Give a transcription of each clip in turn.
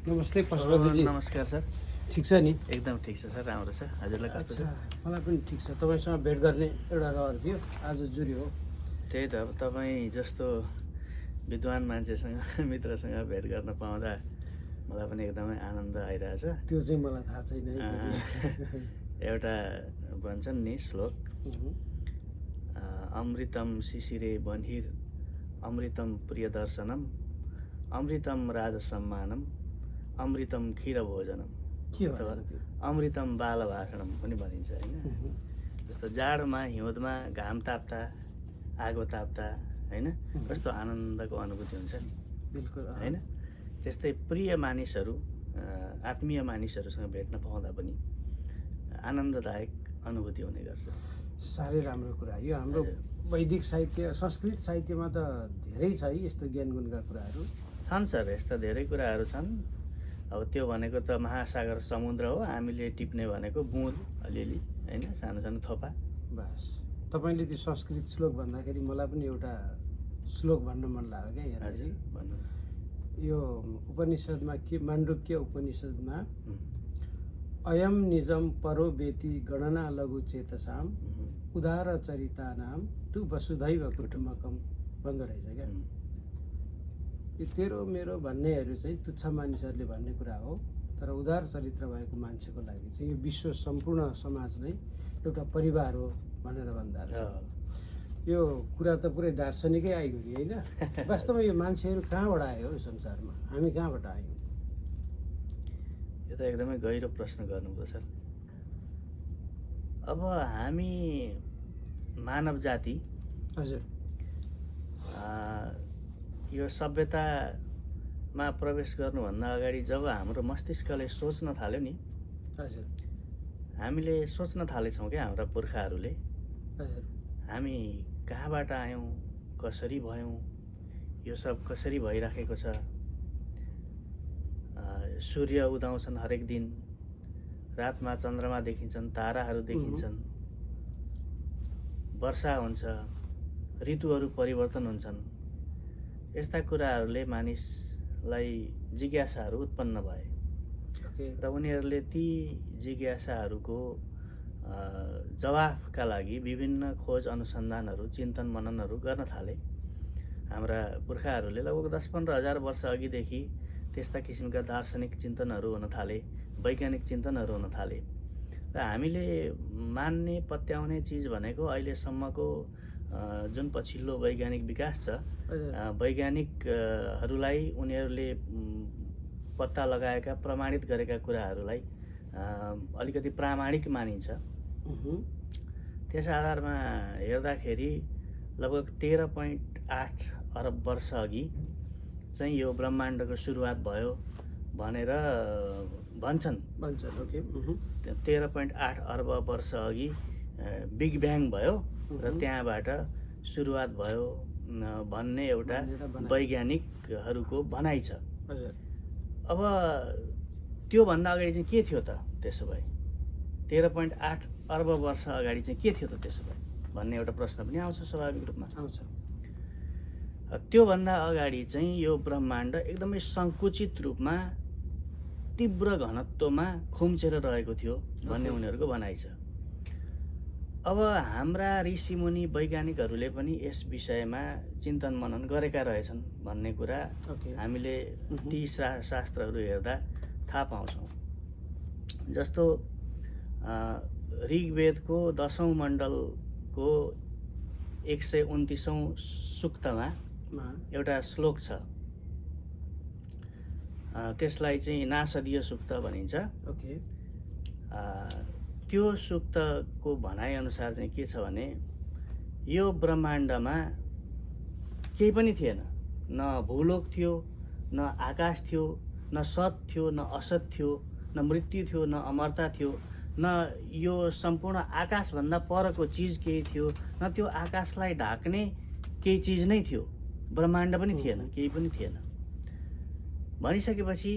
नमस्ते पशुपतिजी। नमस्कार सर। ठिक छ नि? एकदम ठिक छ सर, राम्रो छ। हजुरलाई कस्तो छ? मलाई पनि ठिक छ। तपाईँसँग भेट गर्ने एउटा रहर थियो, आज जुर्यो हो। त्यही त, अब तपाईँ जस्तो विद्वान मान्छेसँग मित्रसँग भेट गर्न पाउँदा मलाई पनि एकदमै आनन्द आइरहेछ। त्यो चाहिँ मलाई थाहा छैन है। एउटा भन्छन् नि श्लोक, अमृतम शिशिरे बन्हिर अमृतम प्रियदर्शनम अमृतम राजसम्मानम अमृतम क्षीर भोजनम अथवा अमृतम बालभाषणम पनि भनिन्छ होइन। जस्तो जाडोमा हिउँदमा घाम ताप्दा आगो ताप्दा होइन कस्तो आनन्दको अनुभूति हुन्छ नि। बिल्कुल होइन, त्यस्तै प्रिय मानिसहरू आत्मीय मानिसहरूसँग भेट्न पाउँदा पनि आनन्ददायक अनुभूति हुने गर्छ। साह्रै राम्रो कुरा। यो हाम्रो वैदिक साहित्य संस्कृत साहित्यमा त धेरै छ है यस्तो ज्ञान गुणका कुराहरू। छन् सर, यस्ता धेरै कुराहरू छन्। अब त्यो भनेको त महासागर समुद्र हो, हामीले टिप्ने भनेको बुँद अलिअलि होइन, सानो सानो थोपा। बस तपाईँले त्यो संस्कृत श्लोक भन्दाखेरि मलाई पनि एउटा श्लोक भन्न मन लाग्यो क्या यहाँ। भन्नु। यो उपनिषदमा के, माण्डुक्य उपनिषदमा अयम निजम परो बेति गणना लघु चेतसाम उदार चरितानाम तु वसुधैव कुटुम्बकम भन्दो रहेछ क्या। यो तेरो मेरो भन्नेहरू चाहिँ तुच्छ मानिसहरूले भन्ने कुरा हो, तर उदार चरित्र भएको मान्छेको लागि चाहिँ यो विश्व सम्पूर्ण समाज नै एउटा परिवार हो भनेर भन्दा रहेछ। यो कुरा त पुरै दार्शनिकै आइगयो होइन। वास्तवमा यो मान्छेहरू कहाँबाट आयो हो संसारमा, हामी कहाँबाट आयौँ? यो त एकदमै गहिरो प्रश्न गर्नुभयो सर। अब हामी मानव जाति हजुर यो सभ्यतामा प्रवेश गर्नुभन्दा अगाडि जब हाम्रो मस्तिष्कले सोच्न थाल्यो नि, हजुर हामीले सोच्न थालेछौँ क्या हाम्रा पुर्खाहरूले हजुर हामी कहाँबाट आयौँ, कसरी भयौँ, यो सब कसरी भइराखेको छ। सूर्य उदाउँछन् हरेक दिन, रातमा चन्द्रमा देखिन्छन्, ताराहरू देखिन्छन्, वर्षा हुन्छ, ऋतुहरू परिवर्तन हुन्छन्। यस्ता कुराहरूले मानिसलाई जिज्ञासाहरू उत्पन्न भए र उनीहरूले ती जिज्ञासाहरूको जवाफका लागि विभिन्न खोज अनुसन्धानहरू चिन्तन मननहरू गर्न थाले। हाम्रा पुर्खाहरूले लगभग 10-15 हजार वर्ष अघिदेखि त्यस्ता किसिमका दार्शनिक चिन्तनहरू हुन थाले, वैज्ञानिक चिन्तनहरू हुन थाले। र हामीले मान्ने पत्याउने चिज भनेको अहिलेसम्मको जुन पछिल्लो वैज्ञानिक विकास छ, वैज्ञानिकहरूलाई उनीहरूले पत्ता लगाएका प्रमाणित गरेका कुराहरूलाई अलिकति प्रामाणिक मानिन्छ। त्यस आधारमा हेर्दाखेरि लगभग 13.8 अरब वर्ष अघि चाहिँ यो ब्रह्माण्डको सुरुवात भयो भनेर भन्छन्। 13.8 अर्ब वर्ष अघि बिग ब्याङ भयो र त्यहाँबाट सुरुवात भयो भन्ने एउटा वैज्ञानिकहरूको भनाइ छ। अब त्योभन्दा अगाडि चाहिँ के थियो त त्यसो भए? 13.8 अर्ब वर्ष अगाडि चाहिँ के थियो त त्यसो भए भन्ने एउटा प्रश्न पनि आउँछ, स्वाभाविक रूपमा आउँछ। त्योभन्दा अगाडि चाहिँ यो ब्रह्माण्ड एकदमै सङ्कुचित रूपमा तीव्र घनत्वमा खुम्चेर रहेको थियो भन्ने उनीहरूको भनाइ छ। अब हाम्रा ऋषिमुनि वैज्ञानिकहरूले पनि यस विषयमा चिन्तन मनन गरेका रहेछन् भन्ने कुरा हामीले ती शास्त्रहरू हेर्दा थाहा पाउँछौँ। जस्तो ऋग्वेदको 10औं मण्डलको 129औं सूक्तमा एउटा श्लोक छ, त्यसलाई चाहिँ नासदीय सूक्त भनिन्छ। त्यो सूक्तको भनाइअनुसार चाहिँ के छ भने यो ब्रह्माण्डमा केही पनि थिएन, न भूलोक थियो, न आकाश थियो, न सत थियो, न असत थियो, न मृत्यु थियो, न अमरता थियो, न यो सम्पूर्ण आकाशभन्दा परको चिज केही थियो, न त्यो आकाशलाई ढाक्ने केही चिज नै थियो। ब्रह्माण्ड पनि थिएन, केही पनि थिएन। भनिसकेपछि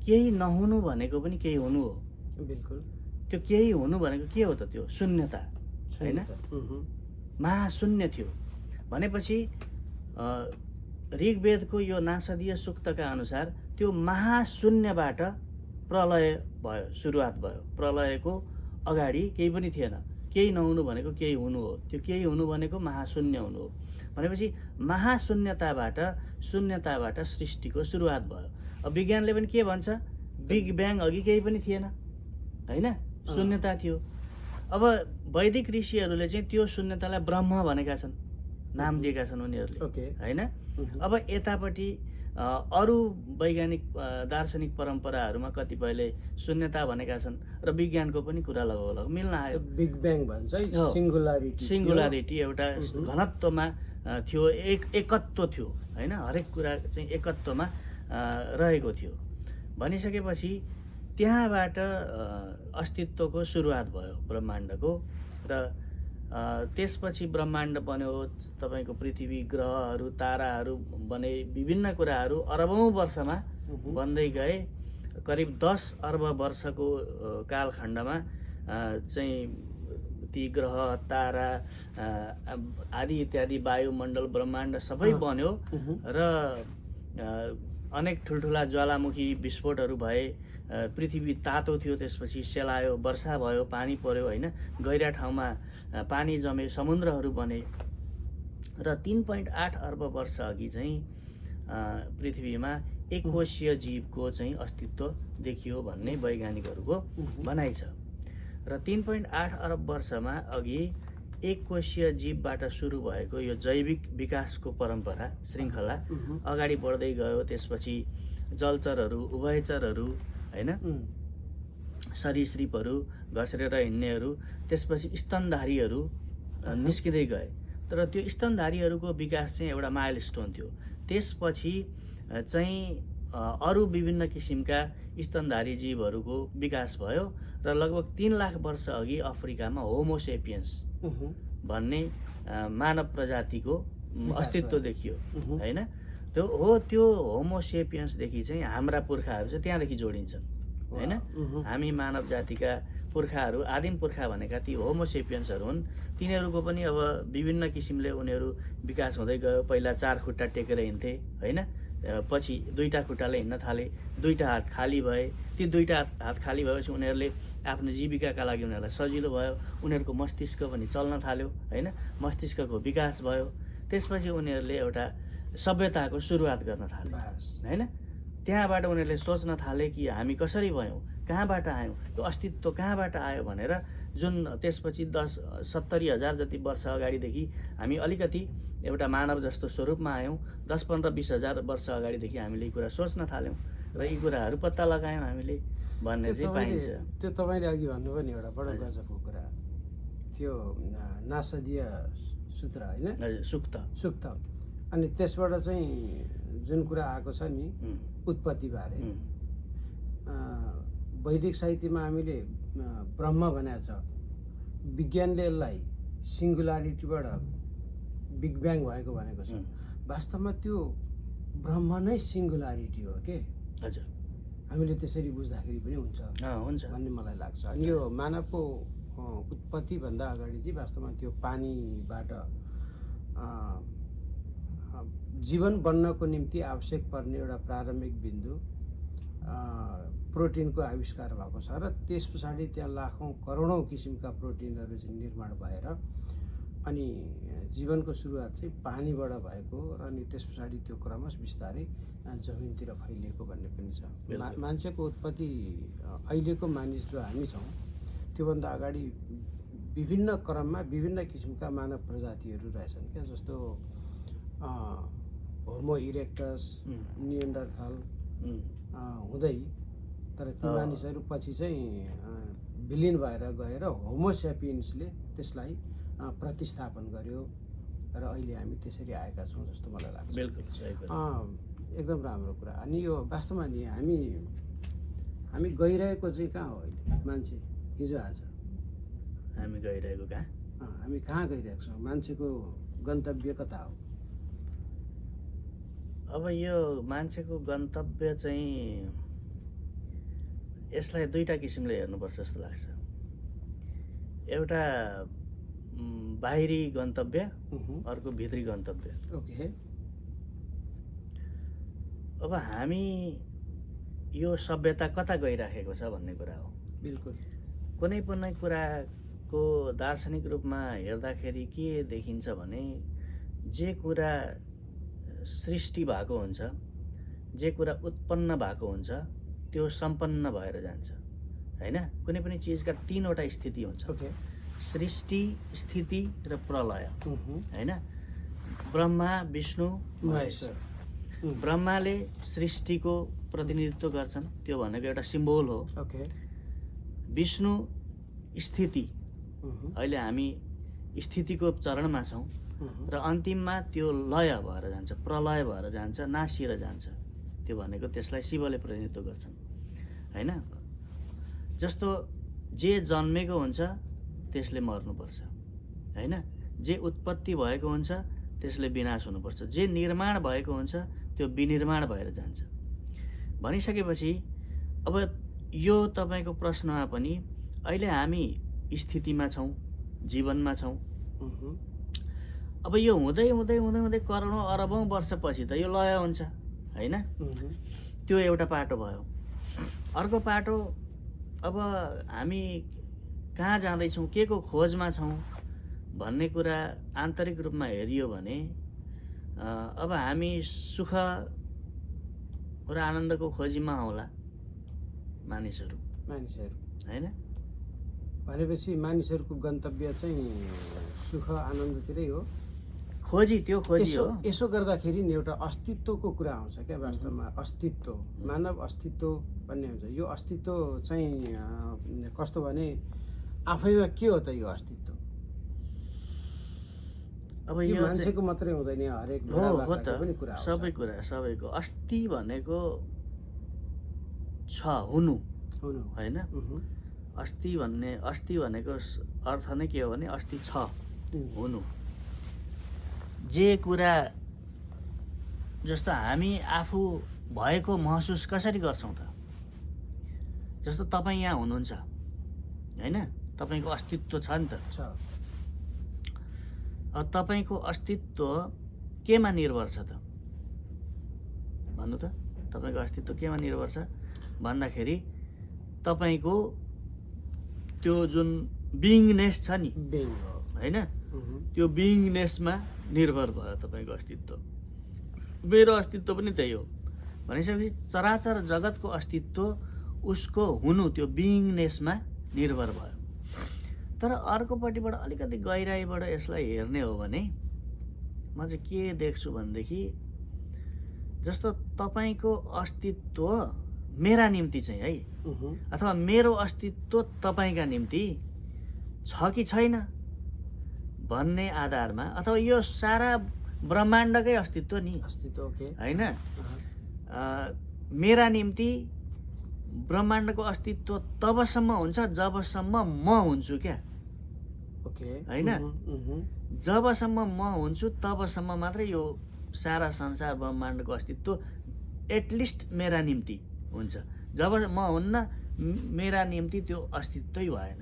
केही नहुनु भनेको पनि केही हुनु हो। बिल्कुल। त्यो केही हुनु भनेको के हो त? त्यो शून्यता होइन, महाशून्य थियो। भनेपछि ऋग्वेदको यो नासदीय सूक्तका अनुसार त्यो महाशून्यबाट प्रलय भयो, सुरुवात भयो। प्रलयको अगाडि केही पनि थिएन। केही नहुनु भनेको केही हुनु हो। त्यो केही हुनु भनेको महाशून्य हुनु हो। भनेपछि शून्यताबाट सृष्टिको सुरुवात भयो। अब विज्ञानले पनि के भन्छ? बिग ब्याङ अघि केही पनि थिएन, होइन? शून्यता थियो। अब वैदिक ऋषिहरूले चाहिँ त्यो शून्यतालाई ब्रह्म भनेका छन्, नाम दिएका छन् उनीहरूले, होइन? अब यतापट्टि अरू वैज्ञानिक दार्शनिक परम्पराहरूमा कतिपयले शून्यता भनेका छन् र विज्ञानको पनि कुरा लगाउ मिल्न आयो। बिग ब्याङ भन्छ, सिङ्गुलारिटी एउटा घनत्वमा थियो, एकत्व थियो, होइन? हरेक कुरा चाहिँ एकत्वमा रहेको थियो। भनिसकेपछि त्यहाँबाट अस्तित्वको सुरुवात भयो ब्रह्माण्डको, र त्यसपछि ब्रह्माण्ड बन्यो। तपाईँको पृथ्वी, ग्रहहरू, ताराहरू बने, विभिन्न कुराहरू अरबौँ वर्षमा बन्दै गए। करिब 10 अर्ब वर्षको कालखण्डमा चाहिँ ती ग्रह, तारा आदि इत्यादि, वायुमण्डल, ब्रह्माण्ड सबै बन्यो र अनेक ठुल्ठुला ज्वालामुखी विस्फोटहरू भए। पृथ्वी तातो थियो, त्यसपछि सेलायो, वर्षा भयो, पानी पर्यो, होइन? गहिरा ठाउँमा पानी जमे, समुद्रहरू बने र 3.8 अर्ब वर्ष अघि चाहिँ पृथ्वीमा एककोशीय जीवको चाहिँ अस्तित्व देखियो भन्ने वैज्ञानिकहरूको भनाइ छ। र 3.8 अरब वर्षमा अघि एककोशीय जीवबाट सुरु भएको यो जैविक विकासको परम्परा श्रृङ्खला अगाडि बढ्दै गयो। त्यसपछि जलचरहरू, उभयचरहरू, होइन? सरीसृपहरू, घस्रेर हिँड्नेहरू, त्यसपछि स्तनधारीहरू निस्किँदै गए। तर त्यो स्तनधारीहरूको विकास चाहिँ एउटा माइलस्टोन थियो। त्यसपछि चाहिँ अरू विभिन्न किसिमका स्तनधारी जीवहरूको विकास भयो र लगभग 3 लाख वर्ष अघि अफ्रिकामा होमोसेपियन्स भन्ने मानव प्रजातिको अस्तित्व देखियो, होइन? त्यो होमोसेपियन्सदेखि चाहिँ हाम्रा पुर्खाहरू चाहिँ त्यहाँदेखि जोडिन्छन्, होइन? हामी मानव जातिका पुर्खाहरू, आदिम पुर्खा भनेका ती होमोसेपियन्सहरू हुन्। तिनीहरूको पनि अब विभिन्न किसिमले उनीहरू विकास हुँदै गयो। पहिला 4 खुट्टा टेकेर हिँड्थे, होइन? पछि 2टा खुट्टाले हिँड्न थाले, 2टा हात खाली भए। ती 2टा हात खाली भएपछि उनीहरूले आफ्नो जीविकाका लागि उनीहरूलाई सजिलो भयो। उनीहरूको मस्तिष्क पनि चल्न थाल्यो, होइन? मस्तिष्कको विकास भयो। त्यसपछि उनीहरूले एउटा सभ्यताको सुरुवात गर्न थाले, होइन? त्यहाँबाट उनीहरूले सोच्न थाले कि हामी कसरी भयौँ, कहाँबाट आयौँ, त्यो अस्तित्व कहाँबाट आयो भनेर। जुन त्यसपछि 70 हजार जति वर्ष अगाडिदेखि हामी अलिकति एउटा मानव जस्तो स्वरूपमा आयौँ। 10-15-20 हजार वर्ष अगाडिदेखि हामीले यी कुरा सोच्न थाल्यौँ र यी कुराहरू पत्ता लगायौँ हामीले भन्ने चाहिँ पाइन्छ। त्यो तपाईँले अघि भन्नुभयो नि, एउटा बडो गजबको कुरा, त्यो नासदीय सूत्र, होइन? सुक्त। अनि त्यसबाट चाहिँ जुन कुरा आएको छ नि उत्पत्तिबारे, वैदिक साहित्यमा हामीले ब्रह्म भनेको छ। विज्ञानले यसलाई सिङ्गुलारिटीबाट बिग ब्याङ भएको भनेको छ। वास्तवमा त्यो ब्रह्म नै सिङ्गुलारिटी हो के? हजुर, हामीले त्यसरी बुझ्दाखेरि पनि हुन्छ भन्ने मलाई लाग्छ। अनि यो मानवको उत्पत्तिभन्दा अगाडि चाहिँ वास्तवमा त्यो पानीबाट जीवन बन्नको निम्ति आवश्यक पर्ने एउटा प्रारम्भिक बिन्दु प्रोटिनको आविष्कार भएको छ र त्यस पछाडि त्यहाँ लाखौँ करोडौँ किसिमका प्रोटिनहरू चाहिँ निर्माण भएर अनि जीवनको सुरुवात चाहिँ पानीबाट भएको र अनि त्यस पछाडि त्यो क्रमश बिस्तारै जमिनतिर फैलिएको भन्ने पनि छ। मान्छेको उत्पत्ति अहिलेको मानिस जो हामी छौँ त्योभन्दा अगाडि विभिन्न क्रममा विभिन्न किसिमका मानव प्रजातिहरू रहेछन् क्या, जस्तो होमो इरेक्टस, निएन्डरथल हुँदै, तर ती मानिसहरू पछि चाहिँ विलिन भएर गएर होमोसेपियन्सले त्यसलाई प्रतिस्थापन गर्यो र अहिले हामी त्यसरी आएका छौँ जस्तो मलाई लाग्छ। बिल्कुल सही कुरा, एकदम राम्रो कुरा। अनि यो वास्तवमा नि हामी गइरहेको चाहिँ कहाँ हो अहिले? मान्छे हिजो आज हामी गइरहेको कहाँ? हामी कहाँ गइरहेको छौँ? मान्छेको गन्तव्य कता हो? अब यो मान्छेको गन्तव्य चाहिँ यसलाई 2टा किसिमले हेर्नुपर्छ जस्तो लाग्छ। एउटा बाहिरी गन्तव्य, अर्को भित्री गन्तव्य। ओके। अब हामी यो सभ्यता कता गइराखेको छ भन्ने कुरा हो। बिल्कुल। कुनै पनि कुराको दार्शनिक रूपमा हेर्दाखेरि के देखिन्छ भने जे कुरा सृष्टि भएको हुन्छ, जे कुरा उत्पन्न भएको हुन्छ त्यो सम्पन्न भएर जान्छ हैन। कुनै पनि चिजका 3वटा स्थिति हुन्छ, ओके। सृष्टि, स्थिति र प्रलय उहुँ। हैन। ब्रह्मा, विष्णु, महेश्वर। ब्रह्माले सृष्टिको प्रतिनिधित्व गर्छन्, त्यो भनेको एउटा सिम्बोल हो। ओके। विष्णु स्थिति, उहुँ। अहिले हामी स्थितिको चरणमा छौँ उहुँ। र अन्तिममा त्यो लय भएर जान्छ, प्रलय भएर जान्छ, नासिएर जान्छ। त्यो भनेको त्यसलाई शिवले प्रतिनिधित्व गर्छन् हैन। जस्तो जे जन्मेको हुन्छ त्यसले मर्नुपर्छ हैन, जे उत्पत्ति भएको हुन्छ त्यसले विनाश हुनुपर्छ, जे निर्माण भएको हुन्छ त्यो विनिर्माण भएर जान्छ भनिसकेपछि अब यो तपाईँको प्रश्नमा पनि अहिले हामी स्थितिमा छौँ, जीवनमा छौँ। उहुँ। अब यो हुँदै हुँदै हुँदै हुँदै करोडौँ अरबौँ वर्षपछि त यो लय हुन्छ हैन। उहुँ। त्यो एउटा पाटो भयो। अर्को पाटो, अब हामी कहाँ जाँदैछौँ, के को खोजमा छौँ भन्ने कुरा आन्तरिक रूपमा हेरियो भने अब हामी सुख र आनन्दको खोजीमा होला मानिसहरू हैन। भनेपछि मानिसहरूको गन्तव्य चाहिँ सुख आनन्दतिरै हो। खोजी, त्यो खोजी हो। यसो गर्दाखेरि नि एउटा अस्तित्वको कुरा आउँछ क्या वास्तवमा। अस्तित्व, मानव अस्तित्व भन्ने हुन्छ। यो अस्तित्व चाहिँ कस्तो भने आफैमा के हो त यो अस्तित्व? अब यो यो मान्छेको मात्रै हुँदैन, हरेक हो बाख्राको त, पनि कुरा सबै कुरा सबैको। अस्ति भनेको छ, हुनु हुनु हैन। उहुँ। अस्ति भनेको अर्थ नै के हो भने अस्ति छ, हुनु। जे कुरा जस्तो हामी आफू भएको महसुस कसरी गर्छौँ त? जस्तो तपाईँ यहाँ हुनुहुन्छ हैन, तपाईँको अस्तित्व छ नि त। छ। अब तपाईँको अस्तित्व केमा निर्भर छ त भन्नु त? तपाईँको अस्तित्व केमा निर्भर छ भन्दाखेरि तपाईँको त्यो जुन बिइङनेस छ नि बिइङ हो हैन, उहुँ। त्यो बिइङनेसमा निर्भर भयो तपाईँको अस्तित्व। मेरो अस्तित्व पनि त्यही हो भनिसकेपछि चराचर जगतको अस्तित्व उसको हुनु, त्यो बिइङनेसमा निर्भर भयो। तर अर्कोपट्टिबाट अलिकति गहिराइबाट यसलाई हेर्ने हो भने म चाहिँ के देख्छु भनेदेखि जस्तो तपाईँको अस्तित्व मेरा निम्ति चाहिँ है, उहुँ। अथवा मेरो अस्तित्व तपाईँका निम्ति छ कि छैन भन्ने आधारमा, अथवा यो सारा ब्रह्माण्डकै अस्तित्व नि अस्तित्व ओके हैन, मेरा निम्ति ब्रह्माण्डको अस्तित्व तबसम्म हुन्छ जबसम्म म हुन्छु क्या ओके हैन। उहुँ। जबसम्म म हुन्छु तबसम्म मात्रै यो सारा संसार ब्रह्माण्डको अस्तित्व एटलिस्ट मेरा निम्ति हुन्छ। जब म हुन्न मेरा निम्ति त्यो अस्तित्वै भएन।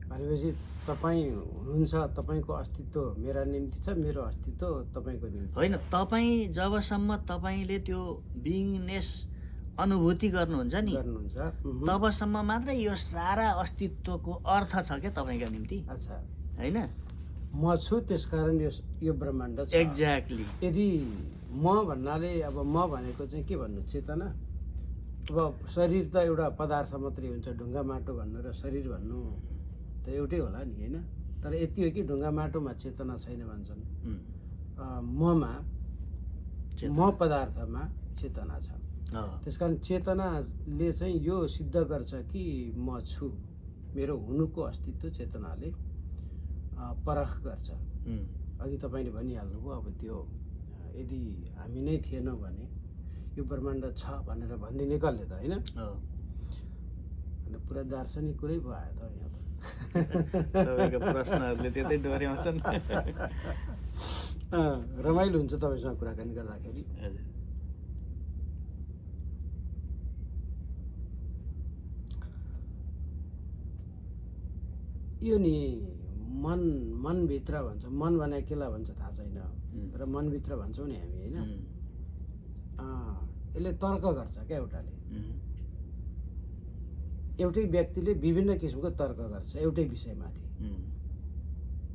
भनेपछि तपाईँ हुनुहुन्छ, तपाईँको अस्तित्व मेरा निम्ति छ, मेरो अस्तित्व तपाईँको निम्ति होइन, तपाईँ जबसम्म तपाईँले त्यो बिइङनेस अनुभूति गर्नुहुन्छ नि गर्नुहुन्छ। उहुँ। तबसम्म मात्रै यो सारा अस्तित्वको अर्थ छ क्या तपाईँका निम्ति अच्छा, हैन। म छु त्यसकारण यो ब्रह्माण्ड छ। एक्ज्याक्टली। यदि म भन्नाले अब म भनेको चाहिँ के भन्नु, चेतना। अब शरीर त एउटा पदार्थ मात्रै हुन्छ, ढुङ्गा माटो भन्नु र शरीर भन्नु त एउटै होला नि हैन। तर यति हो कि ढुङ्गा माटोमा चेतना छैन भन्छन्, ममा म पदार्थमा चेतना छ। त्यसकारण चेतनाले चाहिँ यो सिद्ध गर्छ कि म छु, मेरो हुनुको अस्तित्व चेतनाले परख गर्छ। अघि तपाईँले भनिहाल्नुभयो, अब त्यो यदि हामी नै थिएनौँ भने यो ब्रह्माण्ड छ भनेर भनिदिने कसले त हैन। पुरा दार्शनिक कुरै भयो आयो त यहाँ त। तपाईँको प्रश्नहरूले त्यतै डोर्याउँछन्। रमाइलो हुन्छ तपाईँसँग कुराकानी गर्दाखेरि। यो नि मनभित्र भन्छ, मन भने केलाई भन्छ थाहा छैन, तर मनभित्र भन्छौँ नि हामी हैन। यसले तर्क गर्छ क्या एउटाले। उम्, एउटै व्यक्तिले विभिन्न किसिमको तर्क गर्छ एउटै विषयमाथि। उम्।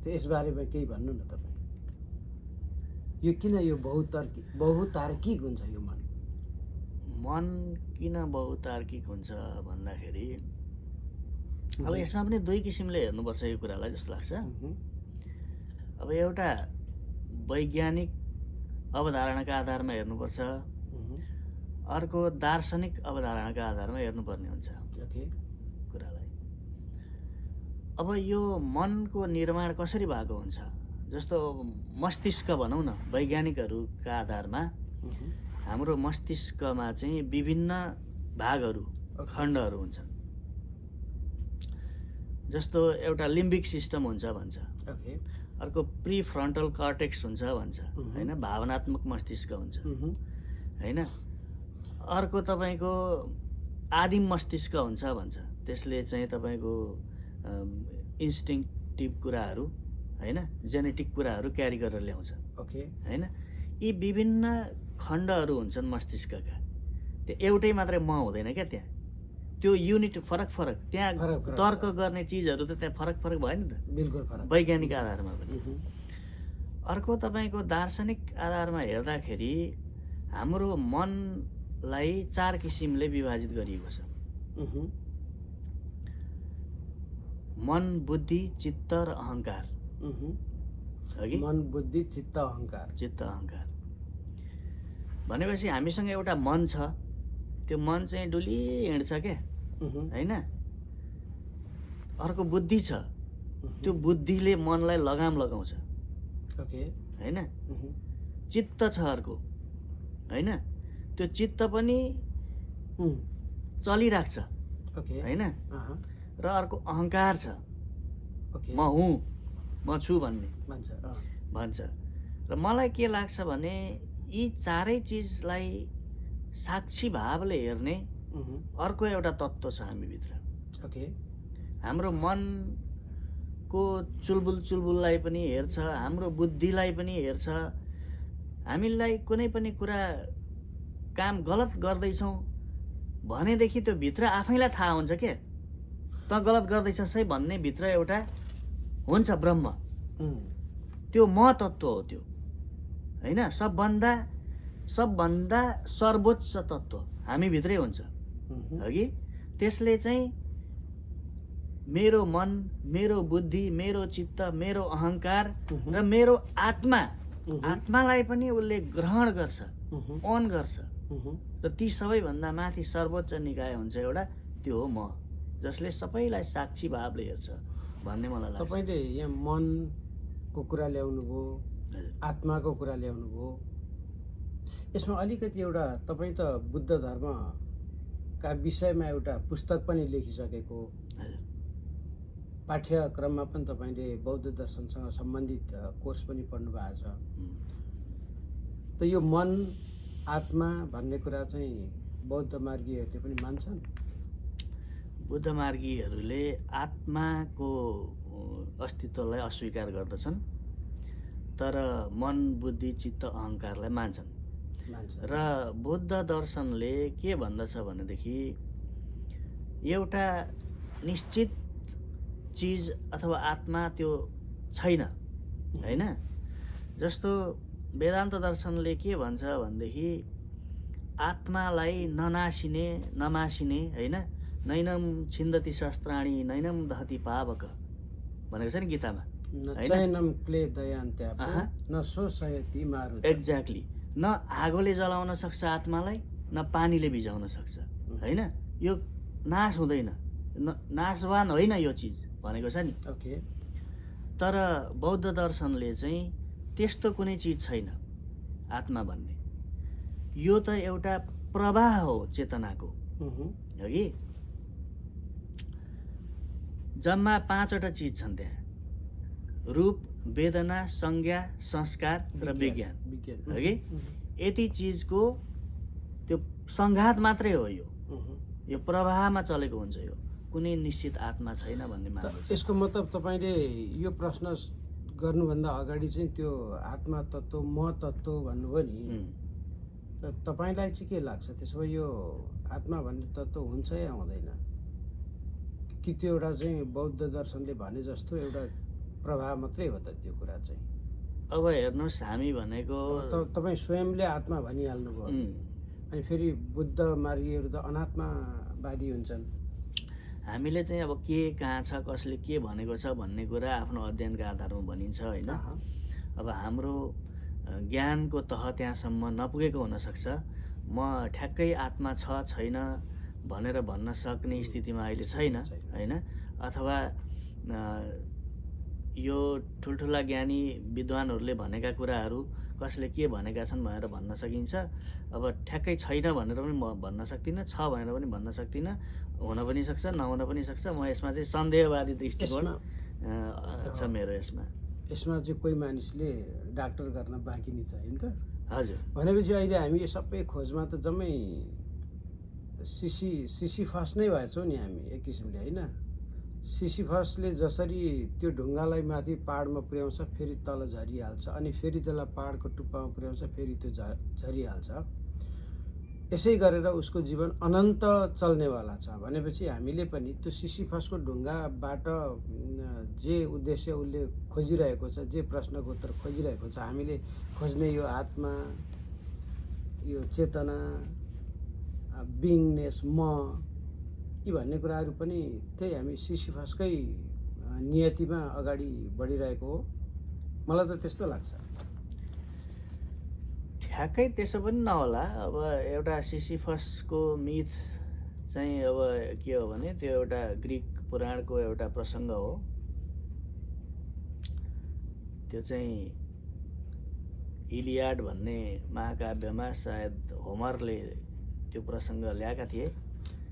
त यसबारेमा केही भन्नु न तपाईँ। यो किन यो बहुतार्किक हुन्छ यो मन? मन किन बहुतार्किक हुन्छ भन्दाखेरि अब यसमा पनि दुई किसिमले हेर्नुपर्छ यो कुरालाई जस्तो लाग्छ। अब एउटा वैज्ञानिक अवधारणाका आधारमा हेर्नुपर्छ, अर्को दार्शनिक अवधारणाका आधारमा हेर्नुपर्ने हुन्छ ओके। कुरालाई। अब यो मनको निर्माण कसरी भएको हुन्छ, जस्तो मस्तिष्क भनौँ न, वैज्ञानिकहरूका आधारमा हाम्रो मस्तिष्कमा चाहिँ विभिन्न भागहरू, खण्डहरू हुन्छन्। जस्तो एउटा लिम्बिक सिस्टम हुन्छ भन्छ, ओके। अर्को प्री फ्रन्टल कर्टेक्स हुन्छ भन्छ, होइन, भावनात्मक मस्तिष्क हुन्छ, होइन। अर्को तपाईँको आदिम मस्तिष्क हुन्छ भन्छ, त्यसले चाहिँ तपाईँको इन्स्टिङ्क्टिभ कुराहरू, होइन, जेनेटिक कुराहरू क्यारी गरेर ल्याउँछ, ओके। होइन। यी विभिन्न खण्डहरू हुन्छन् मस्तिष्कका। त्यो एउटै मात्रै म हुँदैन क्या, त्यहाँ त्यो युनिट फरक फरक, त्यहाँ तर्क गर्ने चिजहरू त त्यहाँ फरक फरक भयो नि त, बिल्कुल फरक, वैज्ञानिक आधारमा पनि। अर्को तपाईँको दार्शनिक आधारमा हेर्दाखेरि हाम्रो मनलाई 4 किसिमले विभाजित गरिएको छ। मन, बुद्धि, चित्त र अहङ्कार। अघि मन, बुद्धि, चित्त, अहङ्कार। चित्त, अहङ्कार भनेपछि हामीसँग एउटा मन छ, त्यो मन चाहिँ डुली हिँड्छ क्या, होइन। अर्को बुद्धि छ, त्यो बुद्धिले मनलाई लगाम लगाउँछ, ओके, होइन। चित्त छ अर्को, होइन, त्यो चित्त पनि चलिराख्छ, ओके, होइन। र अर्को अहङ्कार छ, ओके, म हुँ, म छु भन्ने भन्छ। र मलाई के लाग्छ भने यी चारै चिजलाई साक्षी भावले हेर्ने अर्को एउटा तत्त्व छ हामीभित्र। ओके। हाम्रो मनको चुलबुललाई पनि हेर्छ, हाम्रो बुद्धिलाई पनि हेर्छ। हामीलाई कुनै पनि कुरा काम गलत गर्दैछौँ भनेदेखि त्यो भित्र आफैलाई थाहा हुन्छ के त गलत गर्दैछस् है भन्ने भित्र एउटा हुन्छ ब्रह्म, त्यो म तत्त्व हो त्यो, होइन। सबभन्दा सर्वोच्च तत्त्व हामीभित्रै हुन्छ, हगि। त्यसले चाहिँ मेरो मन, मेरो बुद्धि, मेरो चित्त, मेरो अहङ्कार र मेरो आत्मालाई पनि उसले ग्रहण गर्छ, ओन गर्छ। र ती सबैभन्दा माथि सर्वोच्च निकाय हुन्छ एउटा, त्यो हो म, जसले सबैलाई साक्षी भावले हेर्छ भन्ने मलाई लाग्छ। तपाईँले यहाँ मनको कुरा ल्याउनु भयो, आत्माको कुरा ल्याउनु भयो। यसमा अलिकति एउटा तपाईँ त बुद्ध धर्मका विषयमा एउटा पुस्तक पनि लेखिसकेको, पाठ्यक्रममा पनि तपाईँले बौद्ध दर्शनसँग सम्बन्धित कोर्स पनि पढ्नु भएको छ। त यो मन, आत्मा भन्ने कुरा चाहिँ बौद्ध मार्गीहरूले पनि मान्छन्? बुद्ध मार्गीहरूले आत्माको अस्तित्वलाई अस्वीकार गर्दछन्, तर मन, बुद्धि, चित्त, अहङ्कारलाई मान्छन्। र बौद्ध दर्शनले के भन्दछ भनेदेखि एउटा निश्चित चिज अथवा आत्मा त्यो छैन, होइन। जस्तो वेदान्त दर्शनले के भन्छ भनेदेखि आत्मालाई नमासिने, होइन, नैनम छिन्दति शस्त्राणी नैनम दहति पावक भनेको छ नि गीतामा, एक्ज्याक्टली। न आगोले जलाउन सक्छ आत्मालाई, न पानीले भिजाउन सक्छ, होइन। यो नाश हुँदैन, नाशवान होइन यो चिज भनेको छ नि। ओके। तर बौद्ध दर्शनले चाहिँ त्यस्तो कुनै चिज छैन आत्मा भन्ने, यो त एउटा प्रवाह हो चेतनाको, हगि। जम्मा 5वटा चिज छन् त्यहाँ, रूप, वेदना, संज्ञा, संस्कार र विज्ञान, हगि। यति चिजको त्यो संघात मात्रै हो, यो प्रवाहमा चलेको हुन्छ, यो कुनै निश्चित आत्मा छैन भन्ने मान्छ। यसको मतलब तपाईँले यो प्रश्न गर्नुभन्दा अगाडि चाहिँ त्यो आत्मा तत्त्व, म तत्त्व भन्नुभयो नि, र तपाईँलाई चाहिँ के लाग्छ त्यसो भए यो आत्मा भन्ने तत्त्व हुन्छ या हुँदैन, कि त्यो एउटा चाहिँ बौद्ध दर्शनले भने जस्तो एउटा प्रभाव मात्रै हो त त्यो कुरा चाहिँ? अब हेर्नुहोस्, हामी भनेको तपाईँ स्वयंले आत्मा भनिहाल्नुभयो, अनि फेरि बुद्ध मार्गीहरू त अनात्मावादी हुन्छन्। हामीले चाहिँ अब के कहाँ छ, कसले के भनेको छ भन्ने कुरा आफ्नो अध्ययनका आधारमा भनिन्छ होइन। अब हाम्रो ज्ञानको तह त्यहाँसम्म नपुगेको हुनसक्छ। म ठ्याक्कै आत्मा छ छैन भनेर भन्न सक्ने स्थितिमा अहिले छैन होइन। अथवा यो ठुल्ठुला ज्ञानी विद्वानहरूले भनेका कुराहरू कसले के भनेका छन् भनेर भन्न सकिन्छ। अब ठ्याक्कै छैन भनेर पनि म भन्न सक्दिनँ, छ भनेर पनि भन्न सक्दिनँ। हुन पनि सक्छ, नहुन पनि सक्छ। म यसमा चाहिँ सन्देहवादी दृष्टिकोण छ मेरो यसमा। यसमा चाहिँ कोही मानिसले डाक्टर गर्न बाँकी नै छ होइन त। हजुर। भनेपछि अहिले हामी यो सबै खोजमा त जम्मै सिसिफस नै भएछौँ नि हामी एक किसिमले होइन। सिसिफसले जसरी त्यो ढुङ्गालाई माथि पहाडमा पुर्याउँछ, फेरि तल झरिहाल्छ, अनि फेरि त्यसलाई पहाडको टुप्पामा पुर्याउँछ, फेरि त्यो झरिहाल्छ। यसै गरेर उसको जीवन अनन्त चल्नेवाला छ। भनेपछि हामीले पनि त्यो सिसिफसको ढुङ्गाबाट जे उद्देश्य उसले खोजिरहेको छ, जे प्रश्नको उत्तर खोजिरहेको छ, हामीले खोज्ने यो आत्मा, यो चेतना, बिङनेस, म, यी भन्ने कुराहरू पनि त्यही हामी सिसिफसकै नियतिमा अगाडि बढिरहेको हो। मलाई त त्यस्तो लाग्छ। ठ्याक्कै त्यसो पनि नहोला। अब एउटा सिसिफसको मिथ चाहिँ अब के हो भने त्यो एउटा ग्रिक पुराणको एउटा प्रसङ्ग हो। त्यो चाहिँ इलियाड भन्ने महाकाव्यमा सायद होमरले त्यो प्रसङ्ग ल्याएका थिए।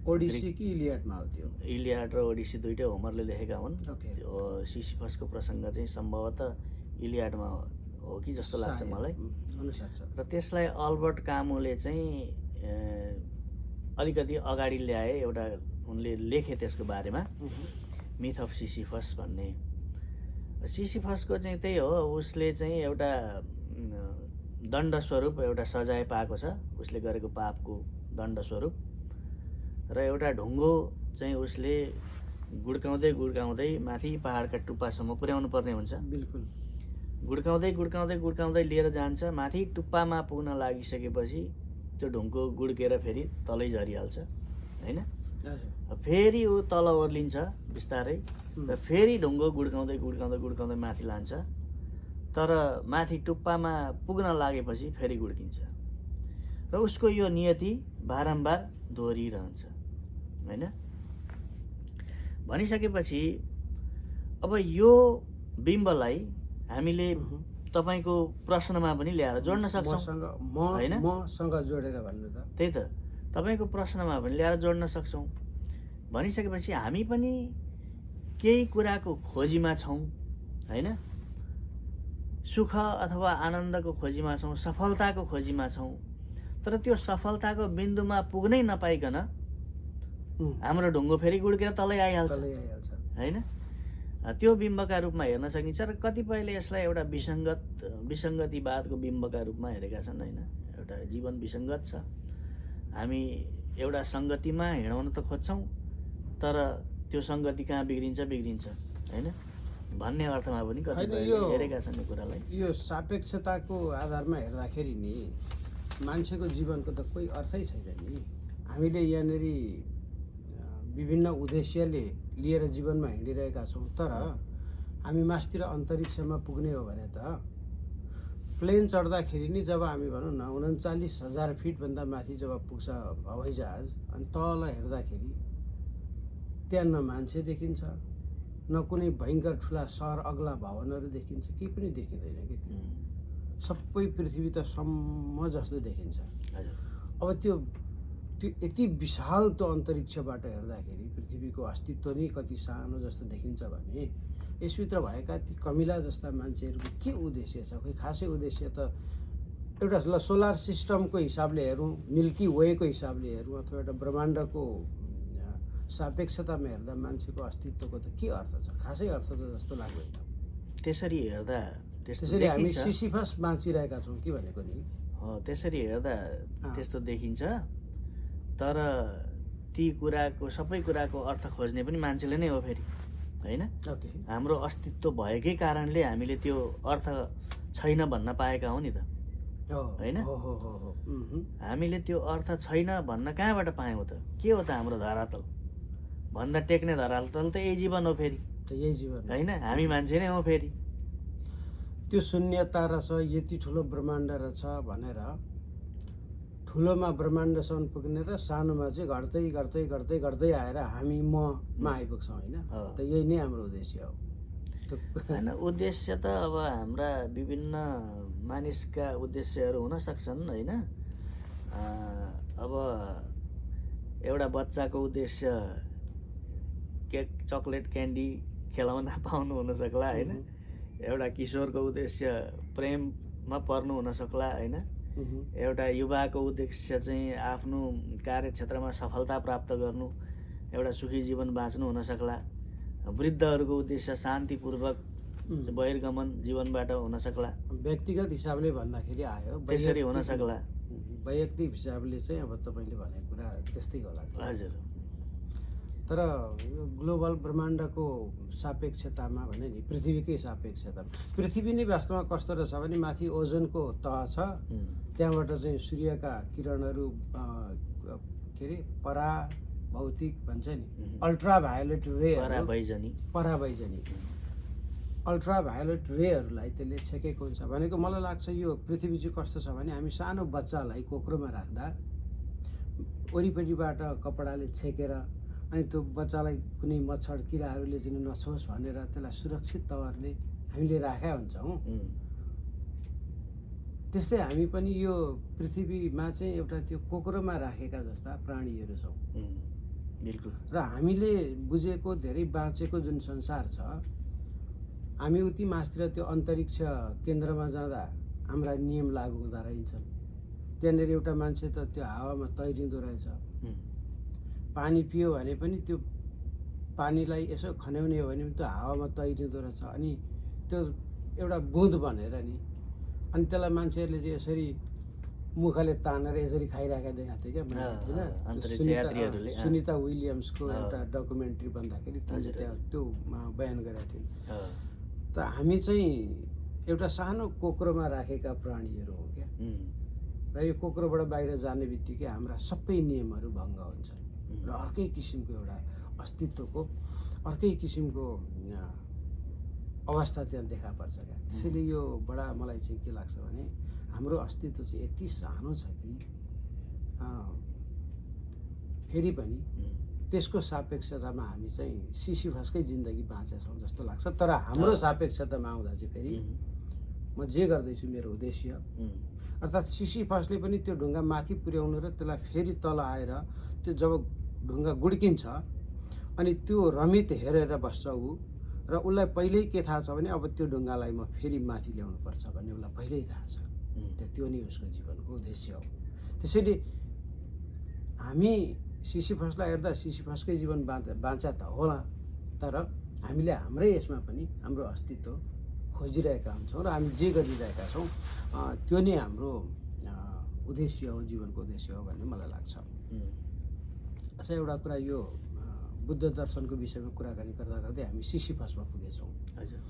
ओडिसी कि इलियाडमा हो त्यो? इलियाड र ओडिसी दुइटै होमरले लेखेका हुन्। त्यो सिसिफसको प्रसङ्ग चाहिँ सम्भवतः इलियाडमा हो कि जस्तो लाग्छ मलाई। र त्यसलाई अल्बर्ट कामुले चाहिँ अलिकति अगाडि ल्याए। एउटा उनले लेखे त्यसको बारेमा, मिथ अफ सिसिफस भन्ने। सिसिफसको चाहिँ त्यही हो, उसले चाहिँ एउटा दण्ड स्वरूप एउटा सजाय पाएको छ, उसले गरेको पापको दण्ड स्वरूप। र एउटा ढुङ्गो चाहिँ उसले गुड्काउँदै गुड्काउँदै माथि पहाडका टुप्पासम्म पुर्याउनु पर्ने हुन्छ। बिल्कुल। गुड्काउँदै गुड्काउँदै गुड्काउँदै लिएर जान्छ। माथि टुप्पामा पुग्न लागिसकेपछि त्यो ढुङ्गो गुड्केर फेरि तलै झरिहाल्छ होइन। फेरि ऊ तल ओर्लिन्छ बिस्तारै, र फेरि ढुङ्गो गुड्काउँदै गुड्काउँदै गुड्काउँदै माथि लान्छ। तर माथि टुप्पामा पुग्न लागेपछि फेरि गुड्किन्छ। र उसको यो नियति बारम्बार दोहोरिरहन्छ होइन। भनिसकेपछि अब यो बिम्बलाई हामीले तपाईँको प्रश्नमा पनि ल्याएर जोड्न सक्छौँ होइन। मसँग जोडेर भन्नु त। त्यही त, तपाईँको प्रश्नमा पनि ल्याएर जोड्न सक्छौँ। भनिसकेपछि हामी पनि केही कुराको खोजीमा छौँ होइन। सुख अथवा आनन्दको खोजीमा छौँ, सफलताको खोजीमा छौँ। तर त्यो सफलताको बिन्दुमा पुग्नै नपाइकन हाम्रो ढुङ्गो फेरि गुड्केर तलै आइहाल्छ होइन। त्यो बिम्बका रूपमा हेर्न सकिन्छ। र कतिपयले यसलाई एउटा विसङ्गतिवादको बिम्बका रूपमा हेरेका छन् होइन। एउटा जीवन विसङ्गत छ, हामी एउटा सङ्गतिमा हिँडाउन त खोज्छौँ, तर त्यो सङ्गति कहाँ बिग्रिन्छ होइन भन्ने अर्थमा पनि कतिपयले हेरेका छन् यो कुरालाई। यो सापेक्षताको आधारमा हेर्दाखेरि नि मान्छेको जीवनको त कोही अर्थै छैन नि। हामीले यहाँनिर विभिन्न उद्देश्यले लिएर जीवनमा हिँडिरहेका छौँ, तर हामी मास्तिर अन्तरिक्षमा पुग्ने हो भने त प्लेन चढ्दाखेरि नि जब हामी भनौँ न 39,000 फिटभन्दा माथि जब पुग्छ हवाईजहाज, अनि तल हेर्दाखेरि त्यहाँ न मान्छे देखिन्छ, न कुनै भयङ्कर ठुला सहर अग्ला भवनहरू देखिन्छ, केही पनि देखिँदैन कि। सबै पृथ्वी त सम्म जस्तो देखिन्छ। अब त्यो यति विशाल त्यो अन्तरिक्षबाट हेर्दाखेरि पृथ्वीको अस्तित्व नै कति सानो जस्तो देखिन्छ भने यसभित्र भएका ती कमिला जस्ता मान्छेहरूको के उद्देश्य छ? खोइ खासै उद्देश्य त एउटा सोलर सिस्टमको हिसाबले हेरौँ, मिल्की वेको हिसाबले हेरौँ, अथवा एउटा ब्रह्माण्डको सापेक्षतामा हेर्दा मान्छेको अस्तित्वको त के अर्थ छ? खासै अर्थ त जस्तो लाग्दैन। त्यसरी हेर्दा त्यसरी हामी सिसिफस बाँचिरहेका छौँ कि भनेको नि। त्यसरी हेर्दा त्यस्तो देखिन्छ। तर ती कुराको सबै कुराको अर्थ खोज्ने पनि मान्छेले नै हो फेरि, होइन? ओके। हाम्रो अस्तित्व भएकै कारणले हामीले त्यो अर्थ छैन भन्न पाएका हौँ नि त, होइन? हामीले त्यो अर्थ छैन भन्न कहाँबाट पायौँ त? के हो त हाम्रो धरातल? भन्दा टेक्ने धरातल त यही जीवन हो फेरि, यही जीवन, होइन? हामी मान्छे नै हो फेरि। त्यो शून्यता रहेछ, यति ठुलो ब्रह्माण्ड रहेछ भनेर ठुलोमा ब्रह्माण्डसम्म पुग्ने र सानोमा चाहिँ घट्दै घट्दै घट्दै घट्दै आएर हामी ममा आइपुग्छौँ, होइन? त यही नै हाम्रो उद्देश्य हो, होइन? उद्देश्य त अब हाम्रा विभिन्न मानिसका उद्देश्यहरू हुन सक्छन्, होइन? अब एउटा बच्चाको उद्देश्य केक, चक्लेट, क्यान्डी, खेलाउन पाउनु हुन सक्ला, होइन? एउटा किशोरको उद्देश्य प्रेममा पर्नु हुन सक्ला, होइन? एउटा युवाको उद्देश्य चाहिँ आफ्नो कार्यक्षेत्रमा सफलता प्राप्त गर्नु, एउटा सुखी जीवन बाँच्नु हुन सक्ला। वृद्धहरूको उद्देश्य शान्तिपूर्वक बहिर्गमन जीवनबाट हुन सक्ला। व्यक्तिगत हिसाबले भन्दाखेरि आयो, त्यसरी हुन सक्ला। वैयक्तिक हिसाबले चाहिँ अब तपाईँले भनेको कुरा त्यस्तै होला। हजुर। तर यो ग्लोबल ब्रह्माण्डको सापेक्षतामा भने नि पृथ्वीकै सापेक्षतामा पृथ्वी नै वास्तवमा कस्तो रहेछ भने माथि ओजनको तह छ, त्यहाँबाट चाहिँ सूर्यका किरणहरू के अरे पराभौतिक भन्छ नि, अल्ट्राभायोलेट रे, परावैजनी अल्ट्राभायोलेट रेहरूलाई त्यसले छेकेको हुन्छ। भनेको मलाई लाग्छ यो पृथ्वी चाहिँ कस्तो छ भने हामी सानो बच्चालाई कोक्रोमा राख्दा वरिपरिबाट कपडाले छेकेर अनि त्यो बच्चालाई कुनै मच्छर किराहरूले चाहिँ नछोस् भनेर त्यसलाई सुरक्षित तवरले हामीले राखेका हुन्छौँ। त्यस्तै हामी पनि यो पृथ्वीमा चाहिँ एउटा त्यो कोक्रोमा राखेका जस्ता प्राणीहरू छौँ। बिल्कुल। र हामीले बुझेको धेरै बाँचेको जुन संसार छ, हामी उति मास्तिर त्यो अन्तरिक्ष केन्द्रमा जाँदा हाम्रा नियम लागू हुँदा रहन्छन्। त्यहाँनिर एउटा मान्छे त त्यो हावामा तैरिँदो रहेछ, पानी पियो भने पनि त्यो पानीलाई यसो खन्याउने हो भने पनि त्यो हावामा तैरिँदो रहेछ। अनि त्यो एउटा बुँद भनेर नि, अनि त्यसलाई मान्छेहरूले चाहिँ यसरी मुखले तानेर यसरी खाइरहेका देखाएको थियो क्या, होइन? सुनिता विलियम्सको एउटा डकुमेन्ट्री भन्दाखेरि त्यसले त्यहाँ त्यो बयान गरेका थिइन्। त हामी चाहिँ एउटा सानो कोक्रोमा राखेका प्राणीहरू हौँ क्या, र यो कोक्रोबाट बाहिर जाने बित्तिकै हाम्रा सबै नियमहरू भङ्ग हुन्छन् र अर्कै किसिमको एउटा अस्तित्वको अर्कै किसिमको अवस्था त्यहाँ देखा पर्छ क्या। त्यसैले यो बडा मलाई चाहिँ के लाग्छ भने हाम्रो अस्तित्व चाहिँ यति सानो छ कि फेरि पनि त्यसको सापेक्षतामा हामी चाहिँ सिसिफसकै जिन्दगी बाँचेछौँ जस्तो लाग्छ। तर हाम्रो सापेक्षतामा आउँदा चाहिँ फेरि म जे गर्दैछु मेरो उद्देश्य, अर्थात् सिसिफसले पनि त्यो ढुङ्गा माथि पुर्याउनु र त्यसलाई फेरि तल आएर त्यो जब ढुङ्गा गुड्किन्छ अनि त्यो रमित हेरेर बस्छ ऊ, र उसलाई पहिल्यै के थाहा छ भने अब त्यो ढुङ्गालाई म फेरि माथि ल्याउनु पर्छ भन्ने उसलाई पहिल्यै थाहा छ। त्यो नै उसको जीवनको उद्देश्य हो। त्यसैले हामी सिसिफसलाई हेर्दा सिसिफसकै जीवन बाँचा त होला, तर हामीले हाम्रै यसमा पनि हाम्रो अस्तित्व खोजिरहेका हुन्छौँ र हामी जे गरिरहेका छौँ त्यो नै हाम्रो उद्देश्य हो, जीवनको उद्देश्य हो भन्ने मलाई लाग्छ। अच्छा, एउटा कुरा यो बुद्ध दर्शनको विषयमा कुराकानी गर्दा गर्दै हामी सिसिफसमा पुगेछौँ। हजुर।